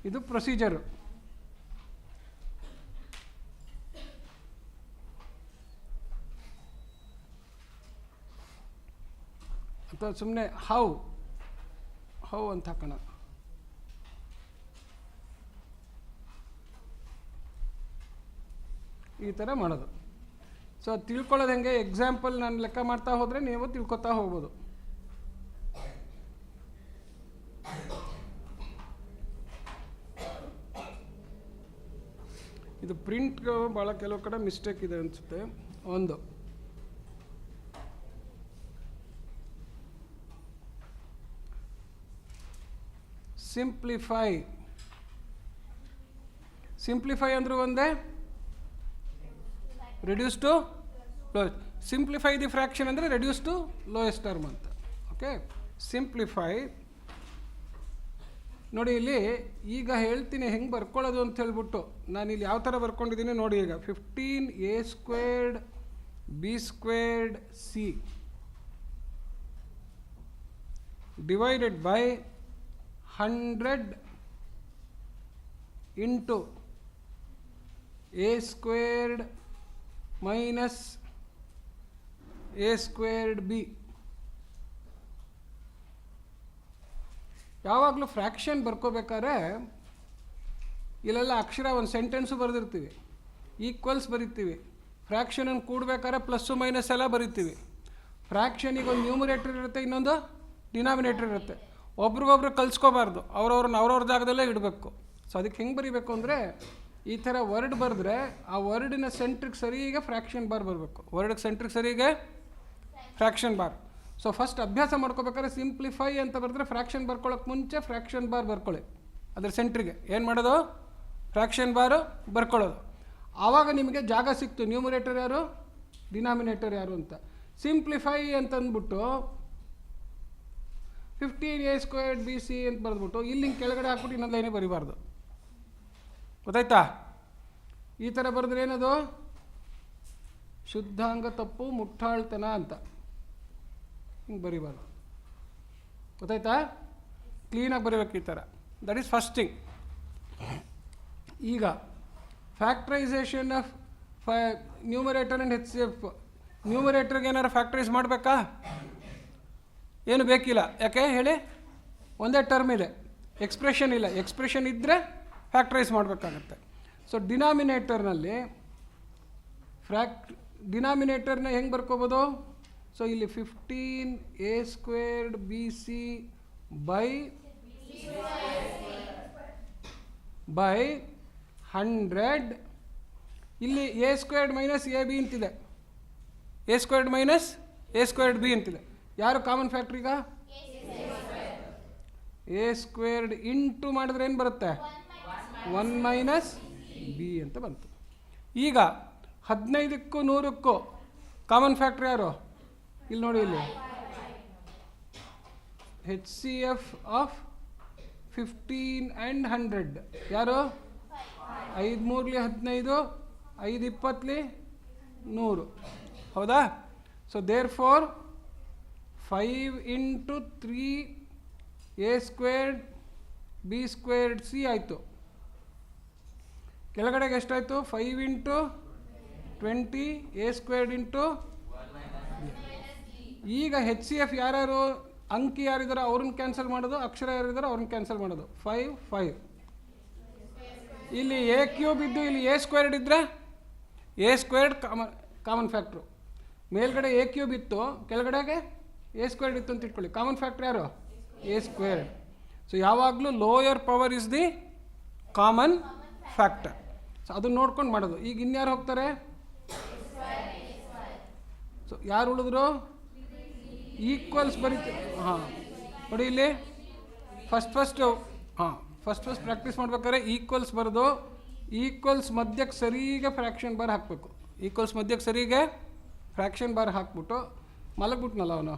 ಇದು ಪ್ರೊಸೀಜರು. ಅಥವಾ ಸುಮ್ಮನೆ ಹೌ ಅಂತ ಹಾಕೋಣ. ಈ ಥರ ಮಾಡೋದು. ಸೊ ತಿಳ್ಕೊಳ್ಳೋದು ಹೆಂಗೆ? ಎಕ್ಸಾಂಪಲ್ ನಾನು ಲೆಕ್ಕ ಮಾಡ್ತಾ ಹೋದರೆ ನೀವು ತಿಳ್ಕೊತಾ ಹೋಗ್ಬೋದು. ಇದು ಪ್ರಿಂಟ್ ಭಾಳ ಕೆಲವು ಕಡೆ ಮಿಸ್ಟೇಕ್ ಇದೆ ಅನಿಸುತ್ತೆ. ಒಂದು ಸಿಂಪ್ಲಿಫೈ ಅಂದರೂ ಒಂದೇ, reduce to lowest. Simplify the fraction ಅಂದರೆ ರೆಡ್ಯೂಸ್ ಟು ಲೋಯೆಸ್ಟ್ ಟರ್ಮ್ ಅಂತ. Okay, simplify. ನೋಡಿ ಇಲ್ಲಿ ಈಗ ಹೇಳ್ತೀನಿ ಹೆಂಗೆ ಬರ್ಕೊಳ್ಳೋದು ಅಂತ ಹೇಳ್ಬಿಟ್ಟು. ನಾನಿಲ್ಲಿ ಯಾವ ಥರ ಬರ್ಕೊಂಡಿದ್ದೀನಿ ನೋಡಿ. ಈಗ 15a² b² c divided by 100 into A squared minus A squared B. ಯಾವಾಗಲೂ ಫ್ರ್ಯಾಕ್ಷನ್ ಬರ್ಕೋಬೇಕಾದ್ರೆ ಇಲ್ಲೆಲ್ಲ ಅಕ್ಷರ ಒಂದು ಸೆಂಟೆನ್ಸು ಬರೆದಿರ್ತೀವಿ, ಈಕ್ವಲ್ಸ್ ಬರಿತೀವಿ, ಫ್ರ್ಯಾಕ್ಷನನ್ನು ಕೂಡಬೇಕಾದ್ರೆ ಪ್ಲಸ್ಸು ಮೈನಸ್ ಎಲ್ಲ ಬರಿತೀವಿ. ಫ್ರ್ಯಾಕ್ಷನಿಗೆ ಒಂದು ನ್ಯೂಮರೇಟರ್ ಇರುತ್ತೆ, ಇನ್ನೊಂದು ಡಿನಾಮಿನೇಟರ್ ಇರುತ್ತೆ. ಒಬ್ರಿಗೊಬ್ರು ಕಲಿಸ್ಕೋಬಾರ್ದು, ಅವ್ರವ್ರ ಜಾಗದಲ್ಲೇ ಇಡಬೇಕು. ಸೊ ಅದಕ್ಕೆ ಹೆಂಗೆ ಬರೀಬೇಕು ಅಂದರೆ ಈ ಥರ ವರ್ಡ್ ಬರೆದ್ರೆ ಆ ವರ್ಡಿನ ಸೆಂಟ್ರಿಗೆ ಸರಿಗೆ ಫ್ರ್ಯಾಕ್ಷನ್ ಬಾರ್ ಬರಬೇಕು. ವರ್ಡಿಗೆ ಸೆಂಟ್ರಿಗೆ ಸರಿಗೆ ಫ್ರ್ಯಾಕ್ಷನ್ ಬಾರ್. ಸೊ ಫಸ್ಟ್ ಅಭ್ಯಾಸ ಮಾಡ್ಕೋಬೇಕಾದ್ರೆ ಸಿಂಪ್ಲಿಫೈ ಅಂತ ಬರೆದ್ರೆ ಫ್ರ್ಯಾಕ್ಷನ್ ಬರ್ಕೊಳ್ಳೋಕೆ ಮುಂಚೆ ಫ್ರ್ಯಾಕ್ಷನ್ ಬಾರ್ ಬರ್ಕೊಳ್ಳಿ. ಅದ್ರ ಸೆಂಟ್ರಿಗೆ ಏನು ಮಾಡೋದು, ಫ್ರ್ಯಾಕ್ಷನ್ ಬಾರು ಬರ್ಕೊಳ್ಳೋದು. ಆವಾಗ ನಿಮಗೆ ಜಾಗ ಸಿಕ್ತು ನ್ಯೂಮರೇಟರ್ ಯಾರು, ಡಿನಾಮಿನೇಟರ್ ಯಾರು ಅಂತ. ಸಿಂಪ್ಲಿಫೈ ಅಂತಂದ್ಬಿಟ್ಟು 15a² BC ಅಂತ ಬರೆದ್ಬಿಟ್ಟು ಇಲ್ಲಿ ಕೆಳಗಡೆ ಹಾಕ್ಬಿಟ್ಟು ಇನ್ನೊಂದು ಲೈನೇ ಬರಿಬಾರ್ದು. ಗೊತ್ತಾಯ್ತಾ? ಈ ಥರ ಬರೆದ್ರೆ ಏನದು ಶುದ್ಧಾಂಗ ತಪ್ಪು, ಮುಟ್ಟಾಳ್ತನ ಅಂತ. ಹಿಂಗೆ ಬರಿಬಾರ್ದು. ಗೊತ್ತಾಯ್ತಾ? ಕ್ಲೀನಾಗಿ ಬರೀಬೇಕು ಈ ಥರ. That is first thing. ಈಗ factorisation of numerator and HCF. ನ್ಯೂಮರೇಟರ್ಗೆ ಏನಾರು ಫ್ಯಾಕ್ಟ್ರೈಸ್ ಮಾಡಬೇಕಾ? ಏನು ಬೇಕಿಲ್ಲ. ಯಾಕೆ ಹೇಳಿ? ಒಂದೇ ಟರ್ಮ್ ಇದೆ, ಎಕ್ಸ್ಪ್ರೆಷನ್ ಇಲ್ಲ. ಎಕ್ಸ್ಪ್ರೆಷನ್ ಇದ್ದರೆ ಫ್ಯಾಕ್ಟ್ರೈಸ್ ಮಾಡಬೇಕಾಗತ್ತೆ. ಸೊ ಡಿನಾಮಿನೇಟರ್ನಲ್ಲಿ ಡಿನಾಮಿನೇಟರ್ನ ಹೆಂಗೆ ಬರ್ಕೋಬೋದು? ಸೊ ಇಲ್ಲಿ 15a² BC ಬೈ 100. ಇಲ್ಲಿ a² ಮೈನಸ್ AB ಅಂತಿದೆ, a² ಮೈನಸ್ a² B ಅಂತಿದೆ. ಯಾರು ಕಾಮನ್ ಫ್ಯಾಕ್ಟ್ರ್? ಈಗ a² ಇಂಟು ಮಾಡಿದ್ರೆ ಏನು ಬರುತ್ತೆ? 1 ಮೈನಸ್ B ಅಂತ ಬಂತು. ಈಗ 15ಕ್ಕೂ 100ಕ್ಕೂ ಕಾಮನ್ ಫ್ಯಾಕ್ಟ್ರ್ ಯಾರು? ಇಲ್ಲಿ ನೋಡಿ, ಇಲ್ಲಿ HCF ಆಫ್ 15 ಆ್ಯಂಡ್ 100 ಯಾರು? 5 3 15, 5 20 100. ಹೌದಾ? So there four 5 into 3 a² B² C ಆಯಿತು. ಕೆಳಗಡೆಗೆ ಎಷ್ಟಾಯಿತು? 5 ಇಂಟು 20 a² ಇಂಟು. ಈಗ HCF ಯಾರ್ಯಾರು ಅಂಕಿ ಯಾರಿದಾರೋ ಅವ್ರನ್ನ ಕ್ಯಾನ್ಸಲ್ ಮಾಡೋದು, ಅಕ್ಷರ ಯಾರಿದಾರೋ ಅವ್ರನ್ನ ಕ್ಯಾನ್ಸಲ್ ಮಾಡೋದು. 5 5. ಇಲ್ಲಿ a³ ಇದ್ದು ಇಲ್ಲಿ a² ಇದ್ದರೆ a² ಕಾಮನ್ ಫ್ಯಾಕ್ಟ್ರು. ಮೇಲ್ಗಡೆ a³ ಇತ್ತು, ಕೆಳಗಡೆಗೆ a² ಇತ್ತು ಅಂತ ಇಟ್ಕೊಳ್ಳಿ. ಕಾಮನ್ ಫ್ಯಾಕ್ಟ್ರ್ ಯಾರು? a². ಸೊ ಯಾವಾಗಲೂ lower power is the common factor. So ಅದನ್ನ ನೋಡ್ಕೊಂಡು ಮಾಡೋದು. ಈಗ ಇನ್ಯಾರು ಹೋಗ್ತಾರೆ? ಸೊ ಯಾರು ಉಳಿದ್ರು? ಈಕ್ವಲ್ಸ್ ಬರೀತೀವಿ. ಹಾಂ ನೋಡಿ, ಇಲ್ಲಿ ಫಸ್ಟ್ ಪ್ರಾಕ್ಟೀಸ್ ಮಾಡ್ಬೇಕಾದ್ರೆ ಈಕ್ವಲ್ಸ್ ಬರೆದು ಈಕ್ವಲ್ಸ್ ಮಧ್ಯಕ್ಕೆ ಸರಿಗೆ ಫ್ರ್ಯಾಕ್ಷನ್ ಬಾರ್ ಹಾಕಬೇಕು. ಈಕ್ವಲ್ಸ್ ಮಧ್ಯಕ್ಕೆ ಸರಿಗೆ ಫ್ರ್ಯಾಕ್ಷನ್ ಬಾರ್ ಹಾಕ್ಬಿಟ್ಟು ಮಲಗ್ಬಿಟ್ನಲ್ಲ ಅವನು.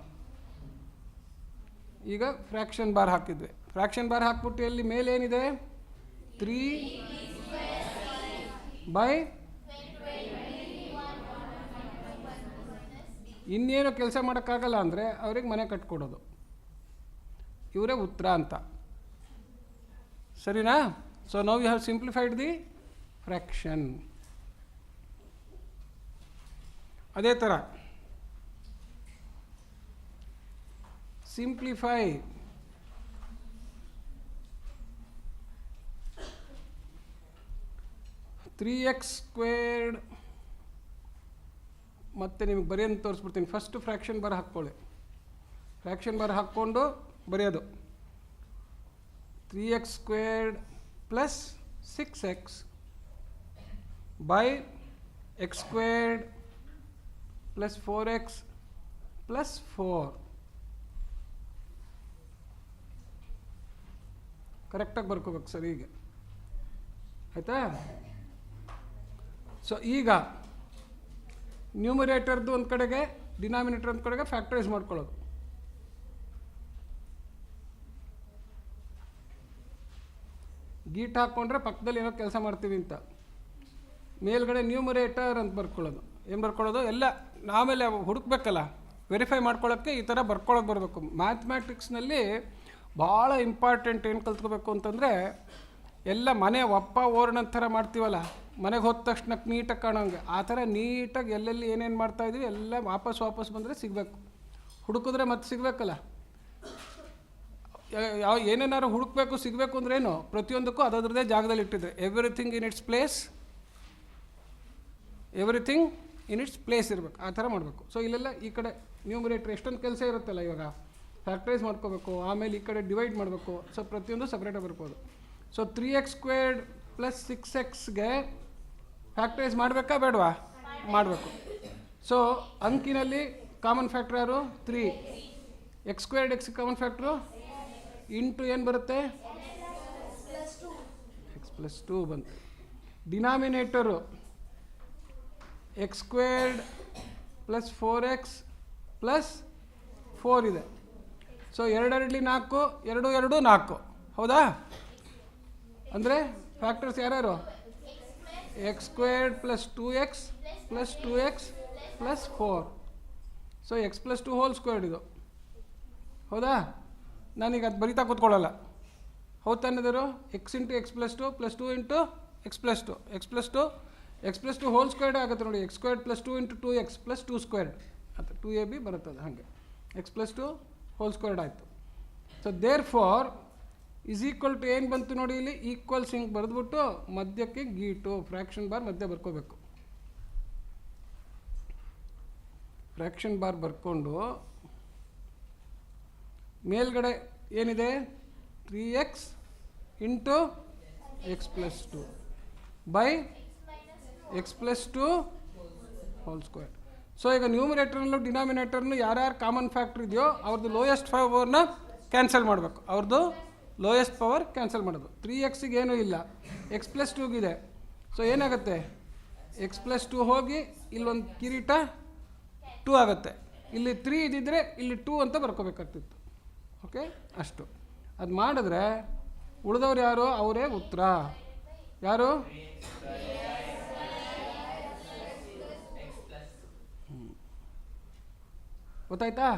ಈಗ ಫ್ರ್ಯಾಕ್ಷನ್ ಬಾರ್ ಹಾಕಿದ್ವಿ. ಫ್ರ್ಯಾಕ್ಷನ್ ಬಾರ್ ಹಾಕ್ಬಿಟ್ಟು ಎಲ್ಲಿ ಮೇಲೆ ಏನಿದೆ? 3 ಬೈ ಇನ್ನೇನು ಕೆಲಸ ಮಾಡೋಕ್ಕಾಗಲ್ಲ ಅಂದರೆ ಅವ್ರಿಗೆ ಮನೆ ಕಟ್ಕೊಡೋದು. ಇವರೇ ಉತ್ತರ ಅಂತ. ಸರಿನಾ? So now you have simplified the fraction. ಅದೇ ಥರ ಸಿಂಪ್ಲಿಫೈ 3x² ಮತ್ತೆ ನಿಮಗೆ ಬರೆಯೋದು ತೋರಿಸ್ಬಿಡ್ತೀನಿ. ಫಸ್ಟು ಫ್ರ್ಯಾಕ್ಷನ್ ಬಾರ್ ಹಾಕ್ಕೊಳ್ಳಿ. ಫ್ರ್ಯಾಕ್ಷನ್ ಬಾರ್ ಹಾಕ್ಕೊಂಡು ಬರೆಯೋದು 3x² plus 6x by x² plus 4x plus 4. ಕರೆಕ್ಟಾಗಿ ಬರ್ಕೋಬೇಕು ಸರ್ ಈಗ. ಆಯಿತಾ? ಸೊ ಈಗ ನ್ಯೂಮರೇಟರ್ದು ಒಂದು ಕಡೆಗೆ, ಡಿನಾಮಿನೇಟರ್ ಒಂದು ಕಡೆಗೆ ಫ್ಯಾಕ್ಟರೈಸ್ ಮಾಡ್ಕೊಳ್ಳೋದು. ಗೀಟ್ ಹಾಕ್ಕೊಂಡ್ರೆ ಪಕ್ಕದಲ್ಲಿ ಏನೋ ಕೆಲಸ ಮಾಡ್ತೀವಿ ಅಂತ. ಮೇಲ್ಗಡೆ ನ್ಯೂಮರೇಟರ್ ಅಂತ ಬರ್ಕೊಳ್ಳೋದು. ಏನು ಬರ್ಕೊಳ್ಳೋದು? ಎಲ್ಲ ಆಮೇಲೆ ಹುಡುಕ್ಬೇಕಲ್ಲ, ವೆರಿಫೈ ಮಾಡ್ಕೊಳ್ಳೋಕ್ಕೆ ಈ ಥರ ಬರ್ಕೊಳ್ಳೋದು ಬರಬೇಕು. ಮ್ಯಾಥಮ್ಯಾಟಿಕ್ಸ್ನಲ್ಲಿ ಭಾಳ ಇಂಪಾರ್ಟೆಂಟ್ ಏನು ಕಲ್ತ್ಕೋಬೇಕು ಅಂತಂದರೆ ಎಲ್ಲ ಮನೆ ಒಪ್ಪ ಓರ್ಣದ ಥರ ಮಾಡ್ತೀವಲ್ಲ, ಮನೆಗೆ ಹೋದ ತಕ್ಷಣ ನೀಟಾಗಿ ಕಾಣೋಂಗೆ ಆ ಥರ ನೀಟಾಗಿ ಎಲ್ಲೆಲ್ಲಿ ಏನೇನು ಮಾಡ್ತಾಯಿದ್ವಿ ಎಲ್ಲ ವಾಪಸ್ ಬಂದರೆ ಸಿಗಬೇಕು. ಹುಡುಕಿದ್ರೆ ಮತ್ತೆ ಸಿಗಬೇಕಲ್ಲ. ಏನೇನಾರು ಹುಡುಕಬೇಕು ಸಿಗಬೇಕು ಅಂದ್ರೇನು, ಪ್ರತಿಯೊಂದಕ್ಕೂ ಅದರದ್ದೇ ಜಾಗದಲ್ಲಿ ಇಟ್ಟಿದ್ರೆ everything in its place, everything in its place ಇರಬೇಕು. ಆ ಥರ ಮಾಡಬೇಕು. ಸೊ ಇಲ್ಲೆಲ್ಲ ಈ ಕಡೆ ನ್ಯೂಮರೇಟ್ರ್ ಎಷ್ಟೊಂದು ಕೆಲಸ ಇರುತ್ತಲ್ಲ, ಇವಾಗ ಫ್ಯಾಕ್ಟ್ರೈಸ್ ಮಾಡ್ಕೋಬೇಕು, ಆಮೇಲೆ ಈ ಕಡೆ ಡಿವೈಡ್ ಮಾಡಬೇಕು. ಸೊ ಪ್ರತಿಯೊಂದು ಸಪ್ರೇಟಾಗಿ ಬರ್ಬೋದು. ಸೊ 3x² + 6xಗೆ ಫ್ಯಾಕ್ಟ್ರೈಸ್ ಮಾಡಬೇಕಾ ಬೇಡವಾ? ಮಾಡಬೇಕು. ಸೊ ಅಂಕಿನಲ್ಲಿ ಕಾಮನ್ ಫ್ಯಾಕ್ಟ್ರ್ ಯಾರು? 3. x² x common factor into ಏನು ಬರುತ್ತೆ? x+2 ಬಂತು. ಡಿನಾಮಿನೇಟರು x² + 4x + 4 ಇದೆ. ಸೊ 2 4, 2 2 4, ಹೌದಾ? ಅಂದರೆ ಫ್ಯಾಕ್ಟರ್ಸ್ ಯಾರ್ಯಾರು? x² + 2x + 2x + 4. So x+2 whole squared ಇದು, ಹೌದಾ? ನಾನೀಗ ಅದು ಬರಿತಾ ಕೂತ್ಕೊಳ್ಳಲ್ಲ, ಹೌದು ತಾನಿದ್ರು? x × x+2 + 2 × x+2 x+2 whole squared ಆಗುತ್ತೆ ನೋಡಿ. x² + 2 × 2x + 2² ಅಂತ 2ab ಬರುತ್ತದೆ. ಹಾಗೆ x+2 ಹೋಲ್ ಸ್ಕ್ವೇರ್ಡ್ ಆಯಿತು. So therefore is equal to ಏನು ಬಂತು ನೋಡಿ, ಇಲ್ಲಿ ಈಕ್ವಲ್ಸ್ ಹಿಂಗೆ ಬರೆದ್ಬಿಟ್ಟು ಮಧ್ಯಕ್ಕೆ ಗೀಟು ಫ್ರ್ಯಾಕ್ಷನ್ ಬಾರ್ ಮಧ್ಯೆ ಬರ್ಕೋಬೇಕು. ಫ್ರ್ಯಾಕ್ಷನ್ ಬಾರ್ ಬರ್ಕೊಂಡು ಮೇಲ್ಗಡೆ ಏನಿದೆ? 3x × x+2 by x+2 whole square. So ಈಗ ನ್ಯೂಮಿನೇಟರ್ನಲ್ಲೂ ಡಿನಾಮಿನೇಟರ್ನು ಯಾರ್ಯಾರು ಕಾಮನ್ ಫ್ಯಾಕ್ಟ್ರ್ ಇದೆಯೋ ಅವ್ರದ್ದು ಲೋಯೆಸ್ಟ್ ಪವರ್ನ ಕ್ಯಾನ್ಸಲ್ ಮಾಡಬೇಕು. ಅವ್ರದ್ದು ಲೋಯೆಸ್ಟ್ ಪವರ್ ಕ್ಯಾನ್ಸಲ್ ಮಾಡೋದು. 3xಗೆ ಏನೂ ಇಲ್ಲ, x+2ಗಿದೆ. ಸೊ ಏನಾಗುತ್ತೆ? x+2 ಹೋಗಿ ಇಲ್ಲೊಂದು ಕಿರೀಟ 2 ಆಗುತ್ತೆ. ಇಲ್ಲಿ 3 ಇದ್ದಿದ್ರೆ ಇಲ್ಲಿ 2 ಅಂತ ಬರ್ಕೋಬೇಕಾಗ್ತಿತ್ತು. ಓಕೆ, ಅಷ್ಟು. ಅದು ಮಾಡಿದ್ರೆ ಉಳಿದವ್ರು ಯಾರು? ಅವರೇ ಉತ್ತರ. ಯಾರು? ಗೊತ್ತಾಯ್ತಾ?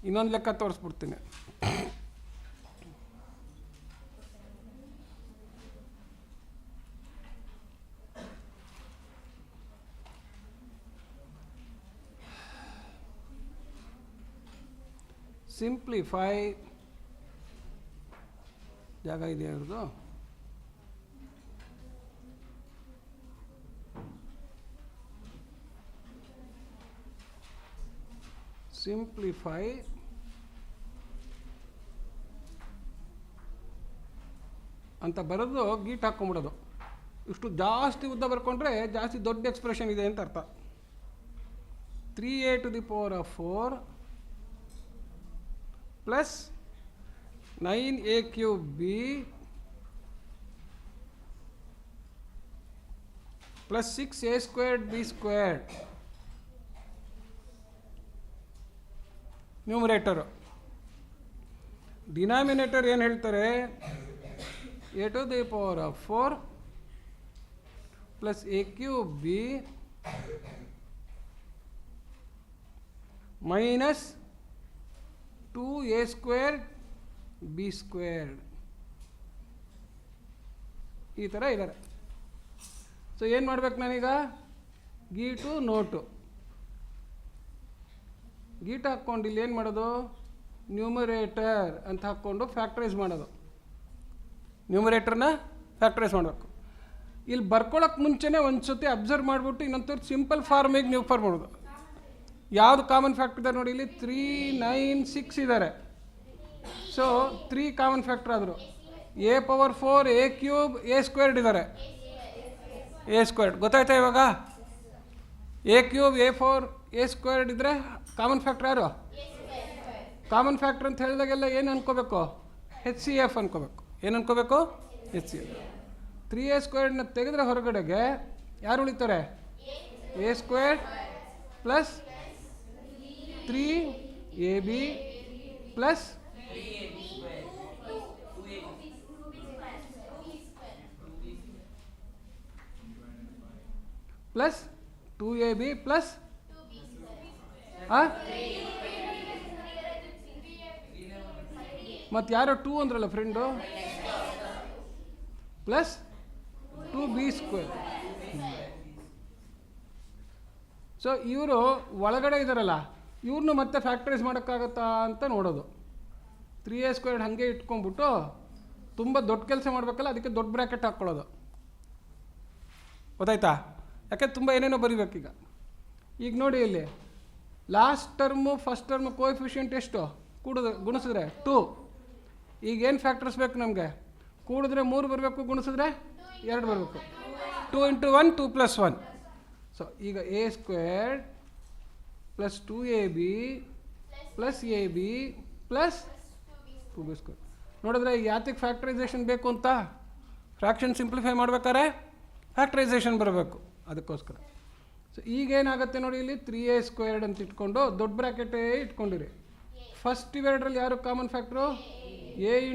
ಇನ್ನೊಂದು ಲೆಕ್ಕ ತೋರಿಸ್ಬಿಡ್ತೀನಿ. ಸಿಂಪ್ಲಿಫೈ ಜಾಗ ಇದೆ ಅವ್ರದ್ದು. ಸಿಂಪ್ಲಿಫೈ ಅಂತ ಬರೋದು ಗೀಟ್ ಹಾಕ್ಕೊಂಬಿಡೋದು. ಇಷ್ಟು ಜಾಸ್ತಿ ಉದ್ದ ಬರ್ಕೊಂಡ್ರೆ ಜಾಸ್ತಿ ದೊಡ್ಡ ಎಕ್ಸ್ಪ್ರೆಷನ್ ಇದೆ ಅಂತ ಅರ್ಥ. 3a⁴ plus 9a³ plus 6a²b² ನ್ಯೂಮರೇಟರು. Denominator ಏನು ಹೇಳ್ತಾರೆ? a⁴ plus a³ minus 2a²b². ಈ ಥರ ಇದ್ದಾರೆ. ಸೊ ಏನು ಮಾಡ್ಬೇಕು ನಾನೀಗ? ಗೀಟು ನೋಟು ಗೀಟ್ ಹಾಕ್ಕೊಂಡು ಇಲ್ಲಿ ಏನು ಮಾಡೋದು? ನ್ಯೂಮರೇಟರ್ ಅಂತ ಹಾಕ್ಕೊಂಡು ಫ್ಯಾಕ್ಟ್ರೈಸ್ ಮಾಡೋದು. ನ್ಯೂಮರೇಟರ್ನ ಫ್ಯಾಕ್ಟ್ರೈಸ್ ಮಾಡಬೇಕು. ಇಲ್ಲಿ ಬರ್ಕೊಳ್ಳೋಕೆ ಮುಂಚೆನೇ ಒಂದು ಸತಿ ಅಬ್ಸರ್ವ್ ಮಾಡಿಬಿಟ್ಟು ಇನ್ನೊಂದು ಸಿಂಪಲ್ ಫಾರ್ಮಿಗೆ ನೀವು ಫಾರ್ಮ್ ಮಾಡೋದು. ಯಾವುದು ಕಾಮನ್ ಫ್ಯಾಕ್ಟ್ರ್ ಇದೆ ನೋಡಿ, ಇಲ್ಲಿ 3 9 6 ಇದ್ದಾರೆ. ಸೊ 3 ಕಾಮನ್ ಫ್ಯಾಕ್ಟ್ರ್ ಆದರು. a⁴ a³ a² ಇದ್ದಾರೆ. a² ಗೊತ್ತಾಯ್ತಾ ಇವಾಗ? a³ a⁴ a² ಇದ್ದರೆ ಕಾಮನ್ ಫ್ಯಾಕ್ಟ್ರ್ ಯಾರು? ಕಾಮನ್ ಫ್ಯಾಕ್ಟ್ರ್ ಅಂತ ಹೇಳಿದಾಗೆಲ್ಲ ಏನು ಅನ್ಕೋಬೇಕು? HCF ಅನ್ಕೋಬೇಕು. ಏನು ಅನ್ಕೋಬೇಕು? HCF. 3a² ತೆಗೆದ್ರೆ ಹೊರಗಡೆಗೆ ಯಾರು ಉಳಿತಾರೆ? a² plus 3ab plus plus 2ab plus ಮತ್ತು ಯಾರೋ 2 ಅಂದ್ರಲ್ಲ ಫ್ರೆಂಡು, ಪ್ಲಸ್ 2b². ಸೊ ಇವರು ಒಳಗಡೆ ಇದ್ದಾರಲ್ಲ, ಇವ್ರನ್ನೂ ಮತ್ತೆ ಫ್ಯಾಕ್ಟರೈಸ್ ಮಾಡೋಕ್ಕಾಗತ್ತಾ ಅಂತ ನೋಡೋದು. 3a² ಹಾಗೆ ಇಟ್ಕೊಂಡ್ಬಿಟ್ಟು ತುಂಬ ದೊಡ್ಡ ಕೆಲಸ ಮಾಡಬೇಕಲ್ಲ, ಅದಕ್ಕೆ ದೊಡ್ಡ ಬ್ರ್ಯಾಕೆಟ್ ಹಾಕ್ಕೊಳ್ಳೋದು. ಗೊತ್ತಾಯ್ತಾ? ಯಾಕೆ ತುಂಬ ಏನೇನೋ ಬರಿಬೇಕೀಗ. ಈಗ ನೋಡಿ ಇಲ್ಲಿ last term first term coefficient ಎಷ್ಟು ಗುಣಿಸಿದ್ರೆ 2. ಈಗೇನು ಫ್ಯಾಕ್ಟರ್ಸ್ ಬೇಕು ನಮಗೆ? ಕೂಡಿದ್ರೆ 3 ಬರಬೇಕು, ಗುಣಿಸಿದ್ರೆ 2 ಬರಬೇಕು. 2 × 1 2 + 1. ಸೊ ಈಗ a² + 2ab + ab + 2b². ನೋಡಿದ್ರೆ ಯಾತಕ್ಕೆ ಫ್ಯಾಕ್ಟರೈಸೇಷನ್ ಬೇಕು ಅಂತ? ಫ್ರ್ಯಾಕ್ಷನ್ ಸಿಂಪ್ಲಿಫೈ ಮಾಡ್ಬೇಕಾದ್ರೆ ಫ್ಯಾಕ್ಟರೈಸೇಷನ್ ಬರಬೇಕು, ಅದಕ್ಕೋಸ್ಕರ. ಸೊ ಈಗೇನಾಗುತ್ತೆ ನೋಡಿ, ಇಲ್ಲಿ 3a² ಅಂತ ಇಟ್ಕೊಂಡು ದೊಡ್ಡ ಬ್ರ್ಯಾಕೆಟೇ ಇಟ್ಕೊಂಡಿರಿ. ಫಸ್ಟ್ ಇವೆರಡರಲ್ಲಿ ಯಾರು ಕಾಮನ್ ಫ್ಯಾಕ್ಟ್ರು? a ×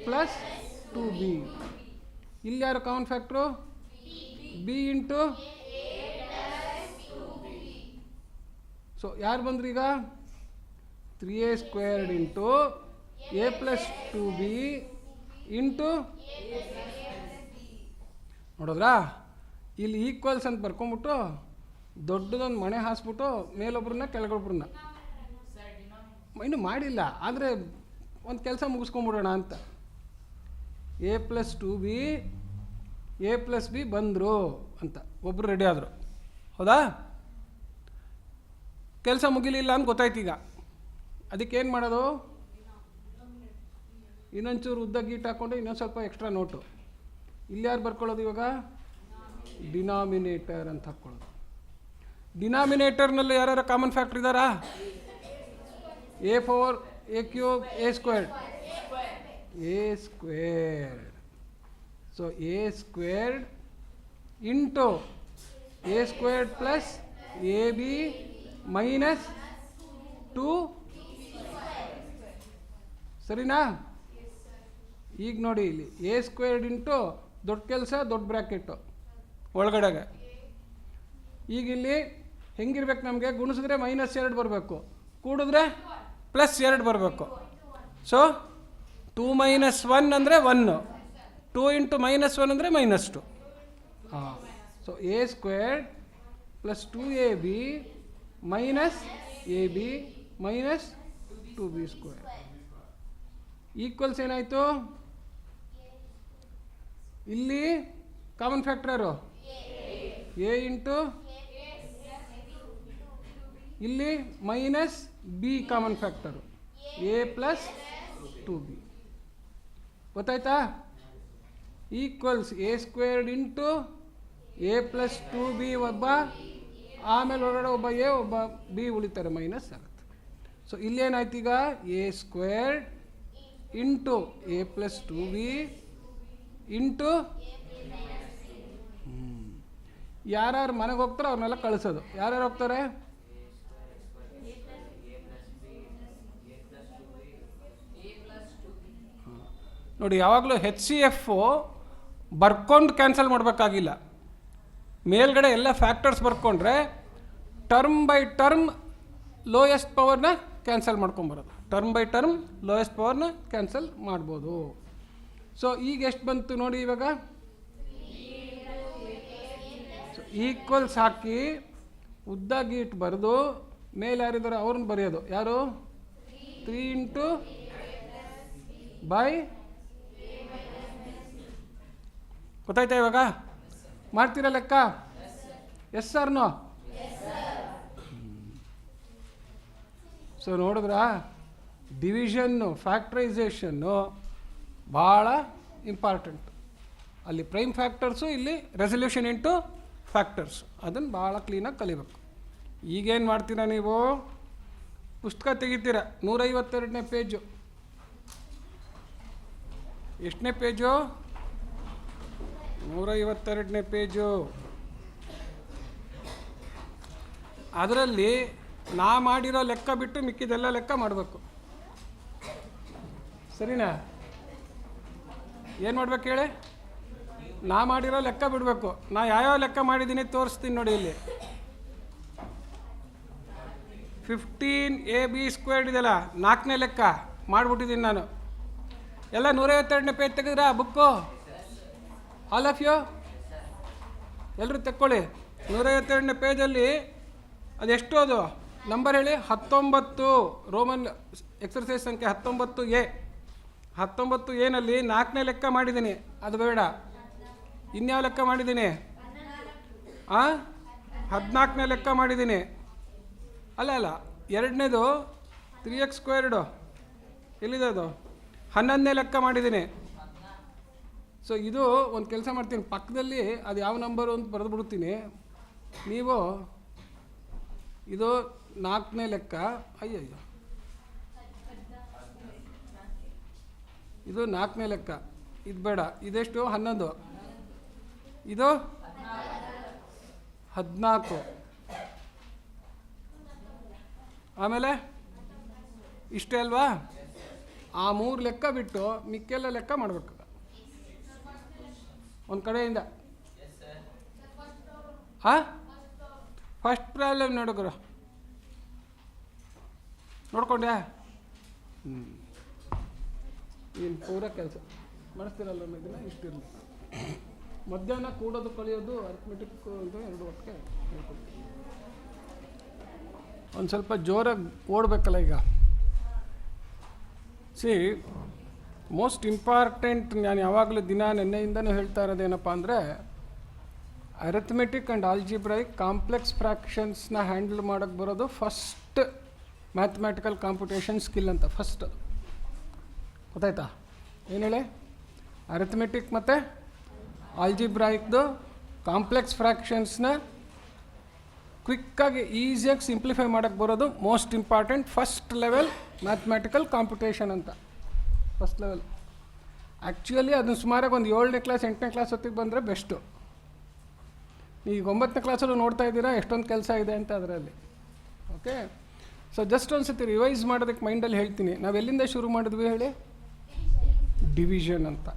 + 2b. ಇಲ್ಲಿ ಯಾರು ಕಾಮನ್ ಫ್ಯಾಕ್ಟ್ರು? b ×. ಸೊ ಯಾರು ಬಂದ್ರಿ ಈಗ? 3a² × a + 2b × ನೋಡಿದ್ರಾ? ಇಲ್ಲಿ ಈಕ್ವಲ್ಸ್ ಅಂತ ಬರ್ಕೊಂಬಿಟ್ಟು ದೊಡ್ಡದೊಂದು ಮಣೆ ಹಾಸ್ಬಿಟ್ಟು ಮೇಲೊಬ್ರನ್ನ ಕೆಳಗೊಬ್ರನ್ನ ಇನ್ನೂ ಮಾಡಿಲ್ಲ, ಆದರೆ ಒಂದು ಕೆಲಸ ಮುಗಿಸ್ಕೊಂಬಿಡೋಣ ಅಂತ. a + 2b a + b ಬಂದರು ಅಂತ ಒಬ್ಬರು ರೆಡಿ ಆದರು. ಹೌದಾ? ಕೆಲಸ ಮುಗಿಲಿಲ್ಲ ಅಂತ ಗೊತ್ತಾಯ್ತು. ಈಗ ಅದಕ್ಕೇನು ಮಾಡೋದು? ಇನ್ನೊಂಚೂರು ಉದ್ದ ಗೀಟ್ ಹಾಕ್ಕೊಂಡು ಇನ್ನೊಂದು ಸ್ವಲ್ಪ ಎಕ್ಸ್ಟ್ರಾ ನೋಟು. ಇಲ್ಲಿ ಯಾರು ಬರ್ಕೊಳ್ಳೋದು ಇವಾಗ? ಡಿನಾಮಿನೇಟರ್ ಅಂತ ಹಾಕ್ಕೊಳ್ಳೋದು. ಡಿನಾಮಿನೇಟರ್ನಲ್ಲಿ ಯಾರ್ಯಾರು ಕಾಮನ್ ಫ್ಯಾಕ್ಟರ್ ಇದ್ದಾರಾ? a4 a³ a². So a² × a² + ab - 2. ಸರಿನಾ? ಈಗ ನೋಡಿ ಇಲ್ಲಿ a² × ದೊಡ್ಡ ಕೆಲಸ ದೊಡ್ಡ ಬ್ರ್ಯಾಕೆಟು ಒಳಗಡೆಗೆ. ಈಗ ಇಲ್ಲಿ ಹೆಂಗಿರ್ಬೇಕು ನಮಗೆ? ಗುಣಿಸಿದ್ರೆ -2 ಬರಬೇಕು, ಕೂಡಿದ್ರೆ +2 ಬರಬೇಕು. ಸೊ 2 - 1 ಅಂದರೆ 1, 2 × -1 ಅಂದರೆ -2. ಹಾಂ. So a² + 2ab - ab - 2b². Equals ಏನಾಯಿತು? ಇಲ್ಲಿ ಕಾಮನ್ ಫ್ಯಾಕ್ಟರ್ ಯಾರು? a × ಇಲ್ಲಿ -b common factor a + 2b. ಗೊತ್ತಾಯ್ತಾ? ಈಕ್ವಲ್ಸ್ a² × a + 2b ಒಬ್ಬ, ಆಮೇಲೆ ಹೊರಗಡೆ ಒಬ್ಬ a ಒಬ್ಬ b ಉಳಿತಾರೆ, ಮೈನಸ್ ಆಗುತ್ತೆ. ಸೊ ಇಲ್ಲೇನಾಯ್ತು ಈಗ? a² × a + 2b × ಯಾರ್ಯಾರು ಮನೆಗೆ ಹೋಗ್ತಾರೋ ಅವ್ರನ್ನೆಲ್ಲ ಕಳಿಸೋದು. ಯಾರ್ಯಾರು ಹೋಗ್ತಾರೆ? ನೋಡಿ, ಯಾವಾಗಲೂ HCF ಬರ್ಕೊಂಡು ಕ್ಯಾನ್ಸಲ್ ಮಾಡಬೇಕಾಗಿಲ್ಲ. ಮೇಲ್ಗಡೆ ಎಲ್ಲ ಫ್ಯಾಕ್ಟರ್ಸ್ ಬರ್ಕೊಂಡ್ರೆ ಟರ್ಮ್ ಬೈ ಟರ್ಮ್ ಲೋಯೆಸ್ಟ್ ಪವರ್ನ ಕ್ಯಾನ್ಸಲ್ ಮಾಡ್ಕೊಂಬರೋದು. ಟರ್ಮ್ ಬೈ ಟರ್ಮ್ ಲೋಯೆಸ್ಟ್ ಪವರ್ನ ಕ್ಯಾನ್ಸಲ್ ಮಾಡ್ಬೋದು. ಸೊ ಈಗ ಎಷ್ಟು ಬಂತು ನೋಡಿ ಇವಾಗ? ಈಕ್ವಲ್ಸ್ ಹಾಕಿ ಉದ್ದ ಗೀಟ್ ಬರೆದು ಮೇಲೆ ಯಾರಿದ್ದಾರೆ ಅವ್ರನ್ನ ಬರೆಯೋದು. ಯಾರು? 3 × ಗೊತ್ತಾಯ್ತಾ? ಇವಾಗ ಮಾಡ್ತೀರಾ ಲೆಕ್ಕ? Yes sir no? ಸೊ ನೋಡಿದ್ರಾ, ಡಿವಿಷನ್ನು ಫ್ಯಾಕ್ಟ್ರೈಸೇಷನ್ನು ಭಾಳ ಇಂಪಾರ್ಟೆಂಟ್. ಅಲ್ಲಿ ಪ್ರೈಮ್ ಫ್ಯಾಕ್ಟರ್ಸು, ಇಲ್ಲಿ ರೆಸಲ್ಯೂಷನ್ ಇಂಟು ಫ್ಯಾಕ್ಟರ್ಸ್. ಅದನ್ನು ಭಾಳ ಕ್ಲೀನಾಗಿ ಕಲಿಬೇಕು. ಈಗೇನು ಮಾಡ್ತೀರಾ ನೀವು? ಪುಸ್ತಕ ತೆಗಿತೀರ, 152ನೇ ಪೇಜು. ಎಷ್ಟನೇ ಪೇಜು? 152ನೇ ಪೇಜು. ಅದರಲ್ಲಿ ನಾ ಮಾಡಿರೋ ಲೆಕ್ಕ ಬಿಟ್ಟು ಮಿಕ್ಕಿದೆಲ್ಲ ಲೆಕ್ಕ ಮಾಡಬೇಕು. ಸರಿನಾ? ಏನು ಮಾಡ್ಬೇಕು ಹೇಳಿ? ನಾ ಮಾಡಿರೋ ಲೆಕ್ಕ ಬಿಡಬೇಕು. ನಾ ಯಾವ್ಯಾವ ಲೆಕ್ಕ ಮಾಡಿದ್ದೀನಿ ತೋರಿಸ್ತೀನಿ ನೋಡಿ. ಇಲ್ಲಿ 15ab² ಇದೆಯಲ್ಲ, 4ನೇ ಲೆಕ್ಕ ಮಾಡಿಬಿಟ್ಟಿದ್ದೀನಿ ನಾನು. ಎಲ್ಲ 152ನೇ ಪೇಜ್ ತೆಗೆದ್ರಾ ಬುಕ್ಕು? ಆಲ್ ಆಫ್ ಯು ಎಲ್ಲರೂ ತೆಕ್ಕೊಳ್ಳಿ. 152ನೇ ಪೇಜಲ್ಲಿ ಅದೆಷ್ಟು ಅದು ನಂಬರ್ ಹೇಳಿ? 19 ರೋಮನ್ ಎಕ್ಸರ್ಸೈಸ್ ಸಂಖ್ಯೆ 19A. 19A ನಲ್ಲಿ 4ನೇ ಲೆಕ್ಕ ಮಾಡಿದ್ದೀನಿ, ಅದು ಬೇಡ. ಇನ್ಯಾವ ಲೆಕ್ಕ ಮಾಡಿದ್ದೀನಿ? 14ನೇ ಲೆಕ್ಕ ಮಾಡಿದ್ದೀನಿ. ಅಲ್ಲ ಎರಡನೇದು 3x² ಎಲ್ಲಿದೆ ಅದು? 11ನೇ ಲೆಕ್ಕ ಮಾಡಿದ್ದೀನಿ. ಸೊ ಇದು ಒಂದು ಕೆಲಸ ಮಾಡ್ತೀನಿ, ಪಕ್ಕದಲ್ಲಿ ಅದು ಯಾವ ನಂಬರು ಅಂತ ಬರೆದು ಬಿಡ್ತೀನಿ. ನೀವು ಇದು 4ನೇ ಲೆಕ್ಕ, ಅಯ್ಯಯ್ಯೋ ಇದು 4ನೇ ಲೆಕ್ಕ, ಇದು ಬೇಡ. ಇದೆಷ್ಟು? 11. ಇದು 14. ಆಮೇಲೆ ಇಷ್ಟೇ ಅಲ್ವಾ? ಆ 3 ಲೆಕ್ಕ ಬಿಟ್ಟು ಮಿಕ್ಕೆಲ್ಲ ಲೆಕ್ಕ ಮಾಡಬೇಕು ಒಂದು ಕಡೆಯಿಂದ. ಫಸ್ಟ್ ಪ್ರಾಬ್ಲಮ್ ನೋಡೋರು ನೋಡ್ಕೊಂಡ್ಯಾ? ಏನು ಪೂರ ಕೆಲಸ ಮಾಡಿಸ್ತೀರಲ್ಲ ದಿನ ಇಷ್ಟಿರಲಿ. ಮಧ್ಯಾಹ್ನ ಕೂಡೋದು ಕಳಿಯೋದು ಅರ್ಥಮೆಟಿಕ್ ಅಂತ 2 ಹೊತ್ತಿಗೆ ಹೇಳ್ಕೊಡ್ತೀನಿ. ಒಂದು ಸ್ವಲ್ಪ ಜೋರಾಗಿ ಓಡಬೇಕಲ್ಲ ಈಗ. ಸಿ ಮೋಸ್ಟ್ ಇಂಪಾರ್ಟೆಂಟ್, ನಾನು ಯಾವಾಗಲೂ ದಿನ ನಿನ್ನೆಯಿಂದನೂ ಹೇಳ್ತಾ ಇರೋದೇನಪ್ಪ ಅಂದರೆ, ಅರಿಥಮೆಟಿಕ್ ಆ್ಯಂಡ್ ಆಲ್ಜಿಬ್ರಾಯಿಕ್ ಕಾಂಪ್ಲೆಕ್ಸ್ ಫ್ರ್ಯಾಕ್ಷನ್ಸ್ನ ಹ್ಯಾಂಡಲ್ ಮಾಡೋಕ್ಕೆ ಬರೋದು ಫಸ್ಟ್ ಮ್ಯಾಥಮೆಟಿಕಲ್ ಕಾಂಪ್ಯೂಟೇಷನ್ ಸ್ಕಿಲ್ ಅಂತ. ಫಸ್ಟ್ ಗೊತ್ತಾಯ್ತಾ? ಏನು ಹೇಳಿ? ಅರಿಥಮೆಟಿಕ್ ಮತ್ತು ಆಲ್ಜಿಬ್ರಾಯಿಕ್ದು ಕಾಂಪ್ಲೆಕ್ಸ್ ಫ್ರ್ಯಾಕ್ಷನ್ಸ್ನ ಕ್ವಿಕ್ಕಾಗಿ ಈಸಿಯಾಗಿ ಸಿಂಪ್ಲಿಫೈ ಮಾಡೋಕ್ಕೆ ಬರೋದು most important first level mathematical computation ಅಂತ. ಫಸ್ಟ್ ಲೆವೆಲ್ ಆ್ಯಕ್ಚುಲಿ ಅದನ್ನು ಸುಮಾರಾಗಿ ಒಂದು 7ನೇ ಕ್ಲಾಸ್ 8ನೇ ಕ್ಲಾಸ್ ಹೊತ್ತಿಗೆ ಬಂದರೆ ಬೆಸ್ಟು. ಈಗ 9ನೇ ಕ್ಲಾಸಲ್ಲೂ ನೋಡ್ತಾ ಇದ್ದೀರಾ ಎಷ್ಟೊಂದು ಕೆಲಸ ಇದೆ ಅಂತ ಅದರಲ್ಲಿ. ಓಕೆ, ಸೊ ಜಸ್ಟ್ ಒಂದು ಸತಿ ರಿವೈಸ್ ಮಾಡೋದಕ್ಕೆ ಮೈಂಡಲ್ಲಿ ಹೇಳ್ತೀನಿ. ನಾವು ಎಲ್ಲಿಂದ ಶುರು ಮಾಡಿದ್ವಿ ಹೇಳಿ? ಡಿವಿಷನ್ ಅಂತ.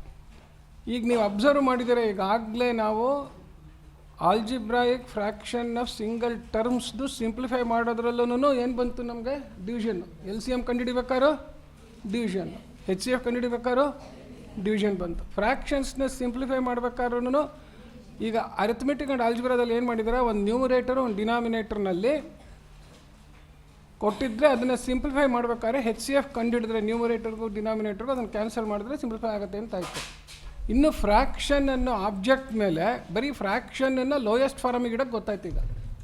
ಈಗ ನೀವು ಅಬ್ಸರ್ವ್ ಮಾಡಿದರೆ ಈಗಾಗಲೇ ನಾವು ಆಲ್ಜಿಬ್ರಾಯಿಕ್ ಫ್ರ್ಯಾಕ್ಷನ್ ಆಫ್ ಸಿಂಗಲ್ ಟರ್ಮ್ಸ್ದು ಸಿಂಪ್ಲಿಫೈ ಮಾಡೋದ್ರಲ್ಲೂ ಏನು ಬಂತು ನಮಗೆ? ಡಿವಿಷನ್ನು. LCM ಕಂಡುಹಿಡಿಬೇಕಾದ್ರೂ ಡಿವಿಷನ್, HCF ಕಂಡುಹಿಡಿಬೇಕಾದ್ರೂ ಡಿವಿಷನ್ ಬಂತು. ಫ್ರ್ಯಾಕ್ಷನ್ಸ್ನ ಸಿಂಪ್ಲಿಫೈ ಮಾಡಬೇಕಾದ್ರೂ ಈಗ ಅರಿಥಮೆಟಿಕ್ ಆ್ಯಂಡ್ ಆಲ್ಜಿಬ್ರಾದಲ್ಲಿ ಏನು ಮಾಡಿದ್ದಾರೆ? ಒಂದು ನ್ಯೂಮರೇಟರು ಒಂದು ಡಿನಾಮಿನೇಟರ್ನಲ್ಲಿ ಕೊಟ್ಟಿದ್ದರೆ ಅದನ್ನು ಸಿಂಪ್ಲಿಫೈ ಮಾಡಬೇಕಾದ್ರೆ HCF ಕಂಡುಹಿಡಿದ್ರೆ ನ್ಯೂಮರೇಟರ್ಗೂ ಡಿನಾಮಿನೇಟರ್ಗೂ ಅದನ್ನು ಕ್ಯಾನ್ಸಲ್ ಮಾಡಿದ್ರೆ ಸಿಂಪ್ಲಿಫೈ ಆಗುತ್ತೆ ಅಂತ ಆಯಿತು. ಇನ್ನು ಫ್ರ್ಯಾಕ್ಷನನ್ನು ಆಬ್ಜೆಕ್ಟ್ ಮೇಲೆ ಬರೀ ಫ್ರ್ಯಾಕ್ಷನನ್ನು ಲೋಯೆಸ್ಟ್ ಫಾರಮಿಗೆ ಇಡೋಕ್ಕೆ ಗೊತ್ತಾಯ್ತು. ಈಗ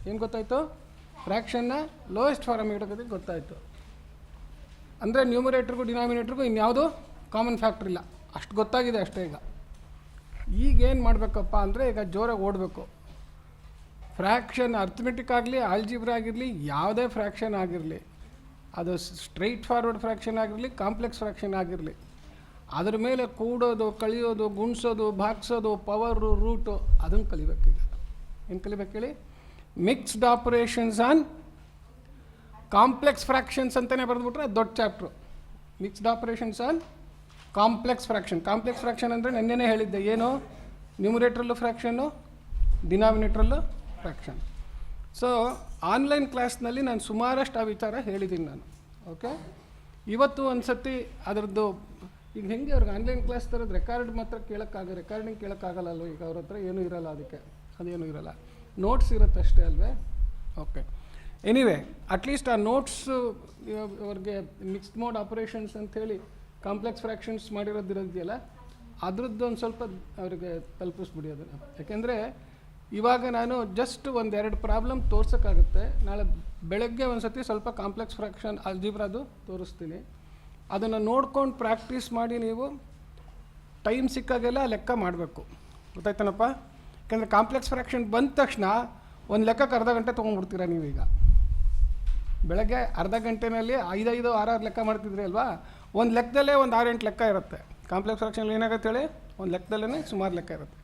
ಏನು ಗೊತ್ತಾಯಿತು? ಫ್ರ್ಯಾಕ್ಷನ್ನ ಲೋಯೆಸ್ಟ್ ಫಾರಮಿಗೆ ಇಡೋಕ್ಕೆ ಗೊತ್ತಾಯಿತು. ಅಂದರೆ ನ್ಯೂಮರೇಟರ್ಗೂ ಡಿನಾಮಿನೇಟರ್ಗೂ ಇನ್ಯಾವುದು ಕಾಮನ್ ಫ್ಯಾಕ್ಟರ್ ಇಲ್ಲ, ಅಷ್ಟು ಗೊತ್ತಾಗಿದೆ ಅಷ್ಟೇ. ಈಗೇನು ಮಾಡಬೇಕಪ್ಪ ಅಂದರೆ, ಈಗ ಜೋರಾಗಿ ಓಡಬೇಕು. ಫ್ರ್ಯಾಕ್ಷನ್ ಅರ್ಥಮೆಟಿಕ್ ಆಗಲಿ ಆಲ್ಜಿಬ್ರಾ ಆಗಿರಲಿ ಯಾವುದೇ ಫ್ರ್ಯಾಕ್ಷನ್ ಆಗಿರಲಿ, ಅದು ಸ್ಟ್ರೈಟ್ ಫಾರ್ವರ್ಡ್ ಫ್ರ್ಯಾಕ್ಷನ್ ಆಗಿರಲಿ ಕಾಂಪ್ಲೆಕ್ಸ್ ಫ್ರ್ಯಾಕ್ಷನ್ ಆಗಿರಲಿ, ಅದ್ರ ಮೇಲೆ ಕೂಡೋದು ಕಳಿಯೋದು ಗುಣಿಸೋದು ಭಾಗಿಸೋದು ಪವರು ರೂಟು ಅದನ್ನು ಕಲಿಬೇಕೀಗ. ಏನು ಕಲಿಬೇಕು ಹೇಳಿ? Mixed operations on complex fractions ಅಂತಲೇ ಬರೆದ್ಬಿಟ್ರೆ ದೊಡ್ಡ chapter. Mixed operations on complex fraction. Complex fraction ಅಂದರೆ ನೆನ್ನೆನೇ ಹೇಳಿದ್ದೆ, ಏನು? ನ್ಯೂಮರೇಟ್ರಲ್ಲೂ ಫ್ರ್ಯಾಕ್ಷನ್ನು, ಡಿನಾಮಿನೇಟ್ರಲ್ಲೂ ಫ್ರ್ಯಾಕ್ಷನ್. ಸೊ ಆನ್ಲೈನ್ ಕ್ಲಾಸ್ನಲ್ಲಿ ನಾನು ಸುಮಾರಷ್ಟು ಆ ವಿಚಾರ ಹೇಳಿದ್ದೀನಿ ನಾನು. ಓಕೆ, ಇವತ್ತು ಒಂದು ಸತಿ ಅದರದ್ದು ಈಗ ಹೆಂಗೆ ಅವ್ರಿಗೆ ಆನ್ಲೈನ್ ಕ್ಲಾಸ್ ಥರದ್ದು ರೆಕಾರ್ಡಿಂಗ್ ಕೇಳೋಕ್ಕಾಗಲ್ಲಲ್ವ? ಈಗ ಅವ್ರ ಹತ್ರ ಏನೂ ಇರೋಲ್ಲ, ಅದಕ್ಕೆ ಅದೇನೂ ಇರೋಲ್ಲ, ನೋಟ್ಸ್ ಇರುತ್ತೆ ಅಷ್ಟೇ ಅಲ್ವೇ? ಓಕೆ, ಎನಿವೇ ಅಟ್ಲೀಸ್ಟ್ ಆ ನೋಟ್ಸು ಅವ್ರಿಗೆ ಮಿಕ್ಸ್ಡ್ ಮೋಡ್ ಆಪರೇಷನ್ಸ್ ಅಂಥೇಳಿ ಕಾಂಪ್ಲೆಕ್ಸ್ ಫ್ರ್ಯಾಕ್ಷನ್ಸ್ ಮಾಡಿರೋದಿರೋದಿದೆಯಲ್ಲ, ಅದ್ರದ್ದು ಒಂದು ಸ್ವಲ್ಪ ಅವರಿಗೆ ತಲುಪಿಸ್ಬಿಡಿ ಅದನ್ನು. ಯಾಕೆಂದರೆ ಇವಾಗ ನಾನು ಜಸ್ಟ್ 1-2 ಪ್ರಾಬ್ಲಮ್ ತೋರ್ಸೋಕ್ಕಾಗುತ್ತೆ. ನಾಳೆ ಬೆಳಗ್ಗೆ ಒಂದು ಸತಿ ಸ್ವಲ್ಪ ಕಾಂಪ್ಲೆಕ್ಸ್ ಫ್ರ್ಯಾಕ್ಷನ್ ಆಲ್ಜಿಬ್ರಾದು ತೋರಿಸ್ತೀನಿ. ಅದನ್ನು ನೋಡ್ಕೊಂಡು ಪ್ರಾಕ್ಟೀಸ್ ಮಾಡಿ ನೀವು ಟೈಮ್ ಸಿಕ್ಕಾಗೆಲ್ಲ ಲೆಕ್ಕ ಮಾಡಬೇಕು. ಗೊತ್ತಾಯ್ತಾನಪ್ಪ? ಯಾಕೆಂದರೆ ಕಾಂಪ್ಲೆಕ್ಸ್ ಫ್ರ್ಯಾಕ್ಷನ್ ಬಂದ ತಕ್ಷಣ ಒಂದು ಲೆಕ್ಕಕ್ಕೆ ಅರ್ಧ ಗಂಟೆ ತೊಗೊಂಡ್ಬಿಡ್ತೀರ ನೀವೀಗ. ಬೆಳಗ್ಗೆ ಅರ್ಧ ಗಂಟೆನಲ್ಲಿ 5-6 ಲೆಕ್ಕ ಮಾಡ್ತಿದ್ರಿ ಅಲ್ವಾ? ಒಂದು ಲೆಕ್ಕದಲ್ಲೇ ಒಂದು 6-8 ಲೆಕ್ಕ ಇರುತ್ತೆ. ಕಾಂಪ್ಲೆಕ್ಸ್ ಫ್ರ್ಯಾಕ್ಷನ್ ಏನಾಗುತ್ತೆ ಹೇಳಿ? ಒಂದು ಲೆಕ್ಕದಲ್ಲೇ ಸುಮಾರು ಲೆಕ್ಕ ಇರುತ್ತೆ.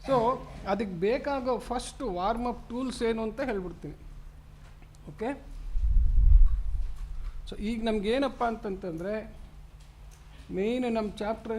ಸೊ ಅದಕ್ಕೆ ಬೇಕಾಗೋ ಫಸ್ಟ್ ವಾರ್ಮಪ್ ಟೂಲ್ಸ್ ಏನು ಅಂತ ಹೇಳ್ಬಿಡ್ತೀನಿ. ಓಕೆ, ಸೊ ಈಗ ನಮಗೇನಪ್ಪ ಅಂತಂತಂದರೆ ಮೇಯ್ನ್ ನಮ್ಮ ಚಾಪ್ಟರ್